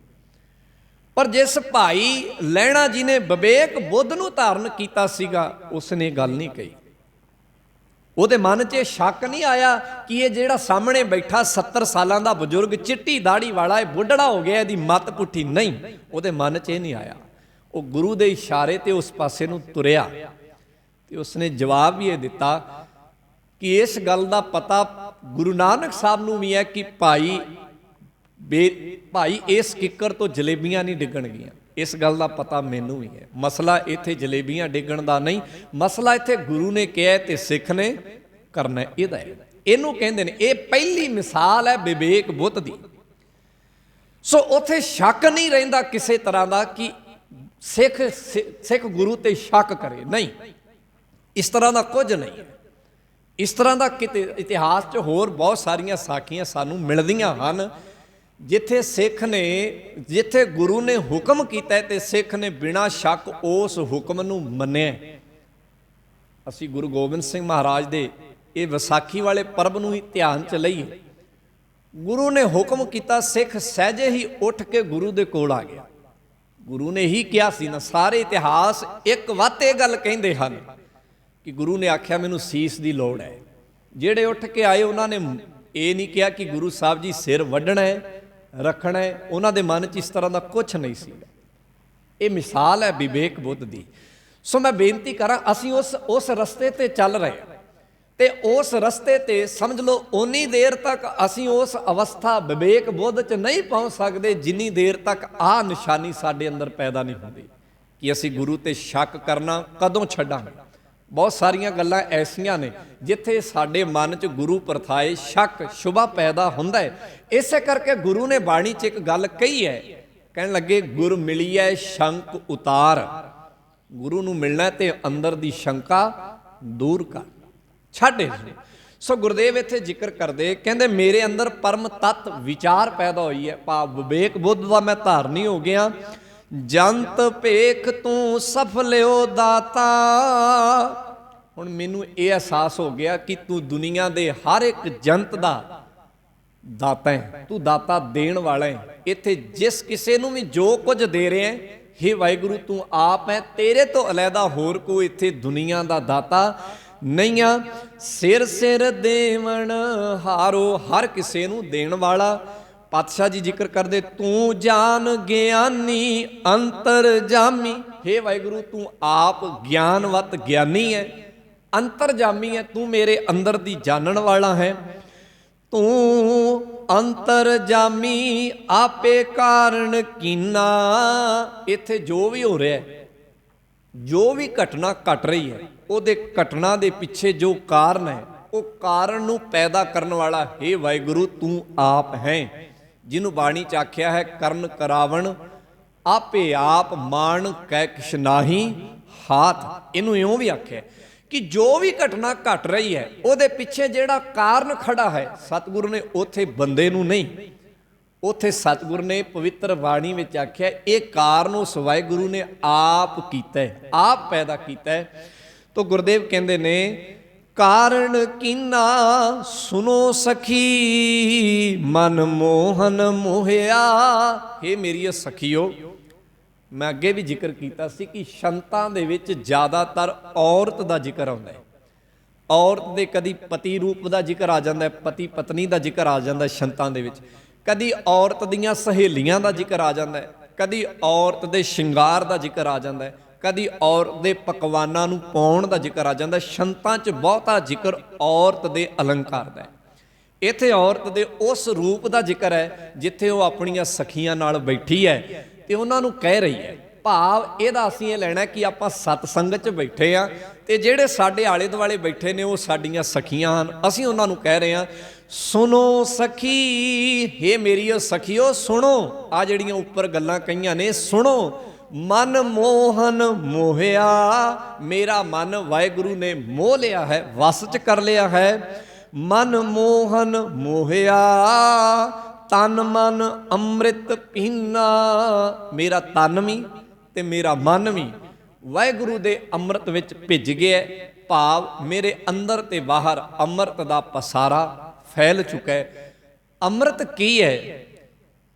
ਪਰ ਜਿਸ ਭਾਈ ਲਹਿਣਾ ਜੀ ਨੇ ਵਿਵੇਕ ਬੁੱਧ ਨੂੰ ਧਾਰਨ ਕੀਤਾ ਸੀਗਾ, ਉਸ ਨੇ ਗੱਲ ਨਹੀਂ ਕਹੀ। ਉਹਦੇ ਮਨ 'ਚ ਇਹ ਸ਼ੱਕ ਨਹੀਂ ਆਇਆ ਕਿ ਇਹ ਜਿਹੜਾ ਸਾਹਮਣੇ ਬੈਠਾ 70 ਸਾਲਾਂ ਦਾ ਬਜ਼ੁਰਗ ਚਿੱਟੀ ਦਾੜੀ ਵਾਲਾ ਇਹ ਬੁੱਢੜਾ ਹੋ ਗਿਆ, ਇਹਦੀ ਮੱਤ ਪੁੱਠੀ ਨਹੀਂ। ਉਹਦੇ ਮਨ 'ਚ ਇਹ ਨਹੀਂ ਆਇਆ। ਉਹ ਗੁਰੂ ਦੇ ਇਸ਼ਾਰੇ ਤੇ ਉਸ ਪਾਸੇ ਨੂੰ ਤੁਰਿਆ ਤੇ ਉਸਨੇ ਜਵਾਬ ਵੀ ਇਹ ਦਿੱਤਾ ਕਿ ਇਸ ਗੱਲ ਦਾ ਪਤਾ ਗੁਰੂ ਨਾਨਕ ਸਾਹਿਬ ਨੂੰ ਵੀ ਹੈ ਕਿ ਭਾਈ ਇਸ ਕਿੱਕਰ ਤੋਂ ਜਲੇਬੀਆਂ ਨਹੀਂ ਡਿੱਗਣਗੀਆਂ। ਇਸ ਗੱਲ ਦਾ ਪਤਾ ਮੈਨੂੰ ਵੀ ਹੈ। ਮਸਲਾ ਇੱਥੇ ਜਲੇਬੀਆਂ ਡਿੱਗਣ ਦਾ ਨਹੀਂ, ਮਸਲਾ ਇੱਥੇ ਗੁਰੂ ਨੇ ਕਿਹਾ ਤੇ ਸਿੱਖ ਨੇ ਕਰਨਾ, ਇਹਦਾ ਹੈ। ਇਹਨੂੰ ਕਹਿੰਦੇ ਨੇ, ਇਹ ਪਹਿਲੀ ਮਿਸਾਲ ਹੈ ਵਿਵੇਕ ਬੁੱਧ ਦੀ। ਸੋ ਉੱਥੇ ਸ਼ੱਕ ਨਹੀਂ ਰਹਿੰਦਾ ਕਿਸੇ ਤਰ੍ਹਾਂ ਦਾ ਕਿ ਸਿੱਖ ਗੁਰੂ ਤੇ ਸ਼ੱਕ ਕਰੇ, ਨਹੀਂ, ਇਸ ਤਰ੍ਹਾਂ ਦਾ ਕੁਝ ਨਹੀਂ ਹੈ। ਇਸ ਤਰ੍ਹਾਂ ਦਾ ਕਿਤੇ ਇਤਿਹਾਸ 'ਚ ਹੋਰ ਬਹੁਤ ਸਾਰੀਆਂ ਸਾਖੀਆਂ ਸਾਨੂੰ ਮਿਲਦੀਆਂ ਹਨ ਜਿੱਥੇ ਜਿੱਥੇ ਗੁਰੂ ਨੇ ਹੁਕਮ ਕੀਤਾ ਤੇ ਸਿੱਖ ਨੇ ਬਿਨਾਂ ਸ਼ੱਕ ਉਸ ਹੁਕਮ ਨੂੰ ਮੰਨਿਆ। ਅਸੀਂ ਗੁਰੂ ਗੋਬਿੰਦ ਸਿੰਘ ਮਹਾਰਾਜ ਦੇ ਇਹ ਵਿਸਾਖੀ ਵਾਲੇ ਪਰਬ ਨੂੰ ਹੀ ਧਿਆਨ 'ਚ ਲਈਏ। ਗੁਰੂ ਨੇ ਹੁਕਮ ਕੀਤਾ, ਸਿੱਖ ਸਹਿਜੇ ਹੀ ਉੱਠ ਕੇ ਗੁਰੂ ਦੇ ਕੋਲ ਆ ਗਿਆ। ਗੁਰੂ ਨੇ ਹੀ ਕਿਹਾ ਸੀ ਨਾ, ਸਾਰੇ ਇਤਿਹਾਸ ਇੱਕ ਵੱਤ ਇਹ ਗੱਲ ਕਹਿੰਦੇ ਹਨ ਕਿ ਗੁਰੂ ਨੇ ਆਖਿਆ ਮੈਨੂੰ ਸੀਸ ਦੀ ਲੋੜ ਹੈ। ਜਿਹੜੇ ਉੱਠ ਕੇ ਆਏ ਉਹਨਾਂ ਨੇ ਇਹ ਨਹੀਂ ਕਿਹਾ ਕਿ ਗੁਰੂ ਸਾਹਿਬ ਜੀ ਸਿਰ ਵੱਢਣਾ ਹੈ, ਰੱਖਣਾ ਹੈ। ਉਹਨਾਂ ਦੇ ਮਨ 'ਚ ਇਸ ਤਰ੍ਹਾਂ ਦਾ ਕੁਛ ਨਹੀਂ ਸੀਗਾ। ਇਹ ਮਿਸਾਲ ਹੈ ਵਿਵੇਕ ਬੁੱਧ ਦੀ। ਸੋ ਮੈਂ ਬੇਨਤੀ ਕਰਾਂ, ਅਸੀਂ ਉਸ ਰਸਤੇ ਤੇ ਚੱਲ ਰਹੇ ਹਾਂ ਤੇ ਉਸ ਰਸਤੇ ਤੇ ਸਮਝ ਲਓ ਓਨੀ ਦੇਰ ਤੱਕ ਅਸੀਂ ਉਸ ਅਵਸਥਾ ਵਿਵੇਕ ਬੁੱਧ 'ਚ ਨਹੀਂ ਪਹੁੰਚ ਸਕਦੇ ਜਿੰਨੀ ਦੇਰ ਤੱਕ ਆਹ ਨਿਸ਼ਾਨੀ ਸਾਡੇ ਅੰਦਰ ਪੈਦਾ ਨਹੀਂ ਹੁੰਦੀ ਕਿ ਅਸੀਂ ਗੁਰੂ ਤੇ ਸ਼ੱਕ ਕਰਨਾ ਕਦੋਂ ਛੱਡਾਂਗੇ। ਬਹੁਤ ਸਾਰੀਆਂ ਗੱਲਾਂ ਐਸੀਆਂ ਨੇ ਜਿੱਥੇ ਸਾਡੇ ਮਨ 'ਚ ਗੁਰੂ ਪ੍ਰਥਾਏ ਸ਼ੱਕ ਸ਼ੁਭਾ ਪੈਦਾ ਹੁੰਦਾ ਹੈ। ਇਸੇ ਕਰਕੇ ਗੁਰੂ ਨੇ ਬਾਣੀ 'ਚ ਇੱਕ ਗੱਲ ਕਹੀ ਹੈ, ਕਹਿਣ ਲੱਗੇ ਗੁਰ ਮਿਲੀਐ ਸ਼ੰਕ ਉਤਾਰ। ਗੁਰੂ ਨੂੰ ਮਿਲਣਾ ਤੇ ਅੰਦਰ ਦੀ ਸ਼ੰਕਾ ਦੂਰ ਕਰ, ਛੱਡ। ਸੋ ਗੁਰਦੇਵ ਇੱਥੇ ਜ਼ਿਕਰ ਕਰਦੇ, ਕਹਿੰਦੇ ਮੇਰੇ ਅੰਦਰ ਪਰਮ ਤੱਤ ਵਿਚਾਰ ਪੈਦਾ ਹੋਈ ਹੈ, ਭਾਵ ਵਿਵੇਕ ਬੁੱਧ ਦਾ ਮੈਂ ਧਾਰਨੀ ਹੋ ਗਿਆ। ਜੰਤ ਭੇਖ ਤੂੰ ਸਫਲਿਓ ਦਾਤਾ। ਹੁਣ ਮੈਨੂੰ ਇਹ ਅਹਿਸਾਸ ਹੋ ਗਿਆ ਕਿ ਤੂੰ ਦੁਨੀਆ ਦੇ ਹਰ ਇੱਕ ਜੰਤ ਦਾ ਦਾਤਾ ਹੈ, ਤੂੰ ਦਾਤਾ ਦੇਣ ਵਾਲਾ ਹੈ। ਇੱਥੇ ਜਿਸ ਕਿਸੇ ਨੂੰ ਵੀ ਜੋ ਕੁਝ ਦੇ ਰਿਹਾ ਹੈ, ਹੇ ਵਾਹਿਗੁਰੂ ਤੂੰ ਆਪ ਹੈ, ਤੇਰੇ ਤੋਂ ਅਲੱਗਾ ਹੋਰ ਕੋਈ ਇੱਥੇ ਦੁਨੀਆ ਦਾ ਦਾਤਾ ਨਹੀਂ ਆ। ਸਿਰ ਸਿਰ ਦੇਵਣ ਹਾਰੋ, ਹਰ ਕਿਸੇ ਨੂੰ ਦੇਣ ਵਾਲਾ। ਪਾਤਸ਼ਾਹ ਜੀ ਜ਼ਿਕਰ ਕਰਦੇ, ਤੂੰ ਜਾਨ ਗਿਆਨੀ ਅੰਤਰ ਜਾਮੀ। ਹੇ ਵਾਹਿਗੁਰੂ, ਤੂੰ ਆਪ ਗਿਆਨਵਤ ਗਿਆਨੀ ਹੈ, ਅੰਤਰਜਾਮੀ ਹੈ, ਤੂੰ ਮੇਰੇ ਅੰਦਰ ਦੀ ਜਾਣਨ ਵਾਲਾ ਹੈ। ਤੂੰ ਅੰਤਰਜਾਮੀ ਆਪੇ ਕਾਰਨ ਕੀਨਾ। ਇੱਥੇ ਜੋ ਵੀ ਹੋ ਰਿਹਾ ਹੈ, ਜੋ ਵੀ ਘਟਨਾ ਘਟ ਰਹੀ ਹੈ, ਉਹਦੇ ਘਟਨਾ ਦੇ ਪਿੱਛੇ ਜੋ ਕਾਰਨ ਹੈ, ਉਹ ਕਾਰਨ ਨੂੰ ਪੈਦਾ ਕਰਨ ਵਾਲਾ ਹੇ ਵਾਹਿਗੁਰੂ ਤੂੰ ਆਪ ਹੈ। ਜਿਹਨੂੰ ਬਾਣੀ ਚ ਆਖਿਆ ਹੈ, ਕਰਨ ਕਰਾਵਣ ਆਪੇ ਆਪ ਮਾਣ ਕੈ ਕਿਛ ਨਾਹੀ ਹਾਥ। ਇਹਨੂੰ ਇਉਂ ਵੀ ਆਖਿਆ ਕਿ ਜੋ ਵੀ ਘਟਨਾ ਘਟ ਰਹੀ ਹੈ, ਉਹਦੇ ਪਿੱਛੇ ਜਿਹੜਾ ਕਾਰਨ ਖੜਾ ਹੈ, ਸਤਿਗੁਰੂ ਨੇ ਉੱਥੇ ਬੰਦੇ ਨੂੰ ਨਹੀਂ, ਉੱਥੇ ਸਤਿਗੁਰੂ ਨੇ ਪਵਿੱਤਰ ਬਾਣੀ ਵਿੱਚ ਆਖਿਆ ਇਹ ਕਾਰਨ ਉਸ ਵਾਹਿਗੁਰੂ ਨੇ ਆਪ ਕੀਤਾ ਹੈ, ਆਪ ਪੈਦਾ ਕੀਤਾ ਹੈ। ਤਾਂ ਗੁਰਦੇਵ ਕਹਿੰਦੇ ਨੇ, ਕਾਰਨ ਕੀਨਾ ਸੁਨੋ ਸਖੀ ਮਨ ਮੋਹਨ ਮੋਹਿਆ। ਇਹ ਮੇਰੀ ਸਖੀਓ, ਮੈਂ ਅੱਗੇ ਵੀ ਜ਼ਿਕਰ ਕੀਤਾ ਸੀ ਕਿ ਸੰਤਾਂ ਦੇ ਵਿੱਚ ਜ਼ਿਆਦਾਤਰ ਔਰਤ ਦਾ ਜ਼ਿਕਰ ਆਉਂਦਾ ਹੈ। ਔਰਤ ਦੇ ਕਦੀ ਪਤੀ ਰੂਪ ਦਾ ਜ਼ਿਕਰ ਆ ਜਾਂਦਾ ਹੈ, ਪਤੀ ਪਤਨੀ ਦਾ ਜ਼ਿਕਰ ਆ ਜਾਂਦਾ ਹੈ ਸੰਤਾਂ ਦੇ ਵਿੱਚ, ਕਦੀ ਔਰਤ ਦੀਆਂ ਸਹੇਲੀਆਂ ਦਾ ਜ਼ਿਕਰ ਆ ਜਾਂਦਾ ਹੈ, ਕਦੀ ਔਰਤ ਦੇ ਸ਼ਿੰਗਾਰ ਦਾ ਜ਼ਿਕਰ ਆ ਜਾਂਦਾ ਹੈ, ਕਦੀ ਔਰਤ ਦੇ ਪਕਵਾਨਾਂ ਨੂੰ ਪਾਉਣ ਦਾ ਜ਼ਿਕਰ ਆ ਜਾਂਦਾ। ਸੰਤਾਂ 'ਚ ਬਹੁਤਾ ਜ਼ਿਕਰ ਔਰਤ ਦੇ ਅਲੰਕਾਰ ਦਾ ਹੈ। ਇੱਥੇ ਔਰਤ ਦੇ ਉਸ ਰੂਪ ਦਾ ਜ਼ਿਕਰ ਹੈ ਜਿੱਥੇ ਉਹ ਆਪਣੀਆਂ ਸਖੀਆਂ ਨਾਲ ਬੈਠੀ ਹੈ ਤੇ ਉਹਨਾਂ ਨੂੰ ਕਹਿ ਰਹੀ ਹੈ। ਭਾਵ ਇਹਦਾ ਅਸੀਂ ਇਹ ਲੈਣਾ ਕਿ ਆਪਾਂ ਸਤ ਸੰਗਤ 'ਚ ਬੈਠੇ ਆ ਤੇ ਜਿਹੜੇ ਸਾਡੇ ਆਲੇ ਦੁਆਲੇ ਬੈਠੇ ਨੇ ਉਹ ਸਾਡੀਆਂ ਸਖੀਆਂ ਹਨ। ਅਸੀਂ ਉਹਨਾਂ ਨੂੰ ਕਹਿ ਰਹੇ ਹਾਂ, ਸੁਣੋ ਸਖੀ, ਹੇ ਮੇਰੀ ਉਹ ਸਖੀਓ ਸੁਣੋ। ਆ ਜਿਹੜੀਆਂ ਉੱਪਰ ਗੱਲਾਂ ਕਹੀਆਂ ਨੇ, ਸੁਣੋ। ਮਨ ਮੋਹਨ ਮੋਹਿਆ, ਮੇਰਾ ਮਨ ਵਾਹਿਗੁਰੂ ਨੇ ਮੋਹ ਲਿਆ ਹੈ, ਵਸ 'ਚ ਕਰ ਲਿਆ ਹੈ। ਮਨ ਮੋਹਨ ਮੋਹਿਆ ਤਨ ਮਨ ਅੰਮ੍ਰਿਤ ਪੀਨਾ। ਮੇਰਾ ਤਨ ਵੀ ਤੇ ਮੇਰਾ ਮਨ ਵੀ ਵਾਹਿਗੁਰੂ ਦੇ ਅੰਮ੍ਰਿਤ ਵਿੱਚ ਭਿੱਜ ਗਿਆ। ਭਾਵ ਮੇਰੇ ਅੰਦਰ ਤੇ ਬਾਹਰ ਅੰਮ੍ਰਿਤ ਦਾ ਪਸਾਰਾ ਫੈਲ ਚੁੱਕਾ ਹੈ। ਅੰਮ੍ਰਿਤ ਕੀ ਹੈ?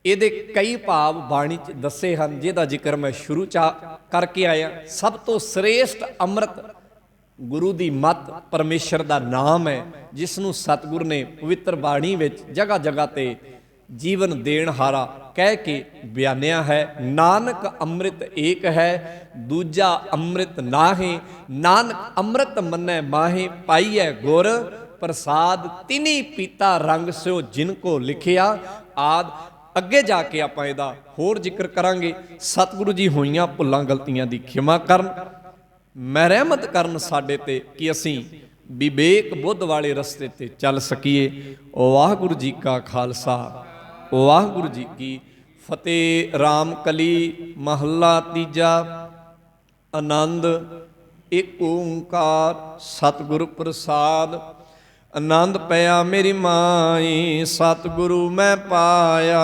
ਇਹਦੇ ਕਈ ਭਾਵ ਬਾਣੀ 'ਚ ਦੱਸੇ ਹਨ, ਜਿਹਦਾ ਜ਼ਿਕਰ ਮੈਂ ਸ਼ੁਰੂ 'ਚ ਕਰਕੇ ਆਇਆ। ਸਭ ਤੋਂ ਸ੍ਰੇਸ਼ਟ ਅੰਮ੍ਰਿਤ ਗੁਰੂ ਦੀ ਮੱਤ, ਪਰਮੇਸ਼ਰ ਦਾ ਨਾਮ ਹੈ, ਜਿਸ ਨੂੰ ਸਤਿਗੁਰ ਨੇ ਪਵਿੱਤਰ ਬਾਣੀ ਵਿੱਚ ਜਗ੍ਹਾ ਜਗ੍ਹਾ ਤੇ ਜੀਵਨ ਦੇਣ ਹਾਰਾ ਕਹਿ ਕੇ ਬਿਆਨਿਆ ਹੈ। ਨਾਨਕ ਅੰਮ੍ਰਿਤ ਏਕ ਹੈ, ਦੂਜਾ ਅੰਮ੍ਰਿਤ ਨਾਹੀਂ। ਨਾਨਕ ਅੰਮ੍ਰਿਤ ਮੰਨੈ ਮਾਹੀ, ਪਾਈਐ ਗੁਰ ਪ੍ਰਸਾਦ। ਤਿਨੀ ਪੀਤਾ ਰੰਗ ਸਿਓ ਜਿਨ ਕੋ ਲਿਖਿਆ ਆਦ। ਅੱਗੇ ਜਾ ਕੇ ਆਪਾਂ ਇਹਦਾ ਹੋਰ ਜ਼ਿਕਰ ਕਰਾਂਗੇ। ਸਤਿਗੁਰੂ ਜੀ ਹੋਈਆਂ ਭੁੱਲਾਂ ਗਲਤੀਆਂ ਦੀ ਖਿਮਾ ਕਰਨ, ਮਿਹਰਮਤ ਕਰਨ ਸਾਡੇ ਤੇ, ਕਿ ਅਸੀਂ ਵਿਵੇਕ ਬੁੱਧ ਵਾਲੇ ਰਸਤੇ ਤੇ ਚੱਲ ਸਕੀਏ। ਵਾਹਿਗੁਰੂ ਜੀ ਕਾ ਖਾਲਸਾ, ਵਾਹਿਗੁਰੂ ਜੀ ਕੀ ਫਤਿਹ। ਰਾਮ ਕਲੀ ਮਹੱਲਾ ਤੀਜਾ। ਆਨੰਦ ਇੱਕ ਓੰਕਾਰ ਸਤਿਗੁਰ ਪ੍ਰਸਾਦ। ਆਨੰਦ ਪਿਆ ਮੇਰੀ ਮਾਈ, ਸਤਿਗੁਰੂ ਮੈਂ ਪਾਇਆ।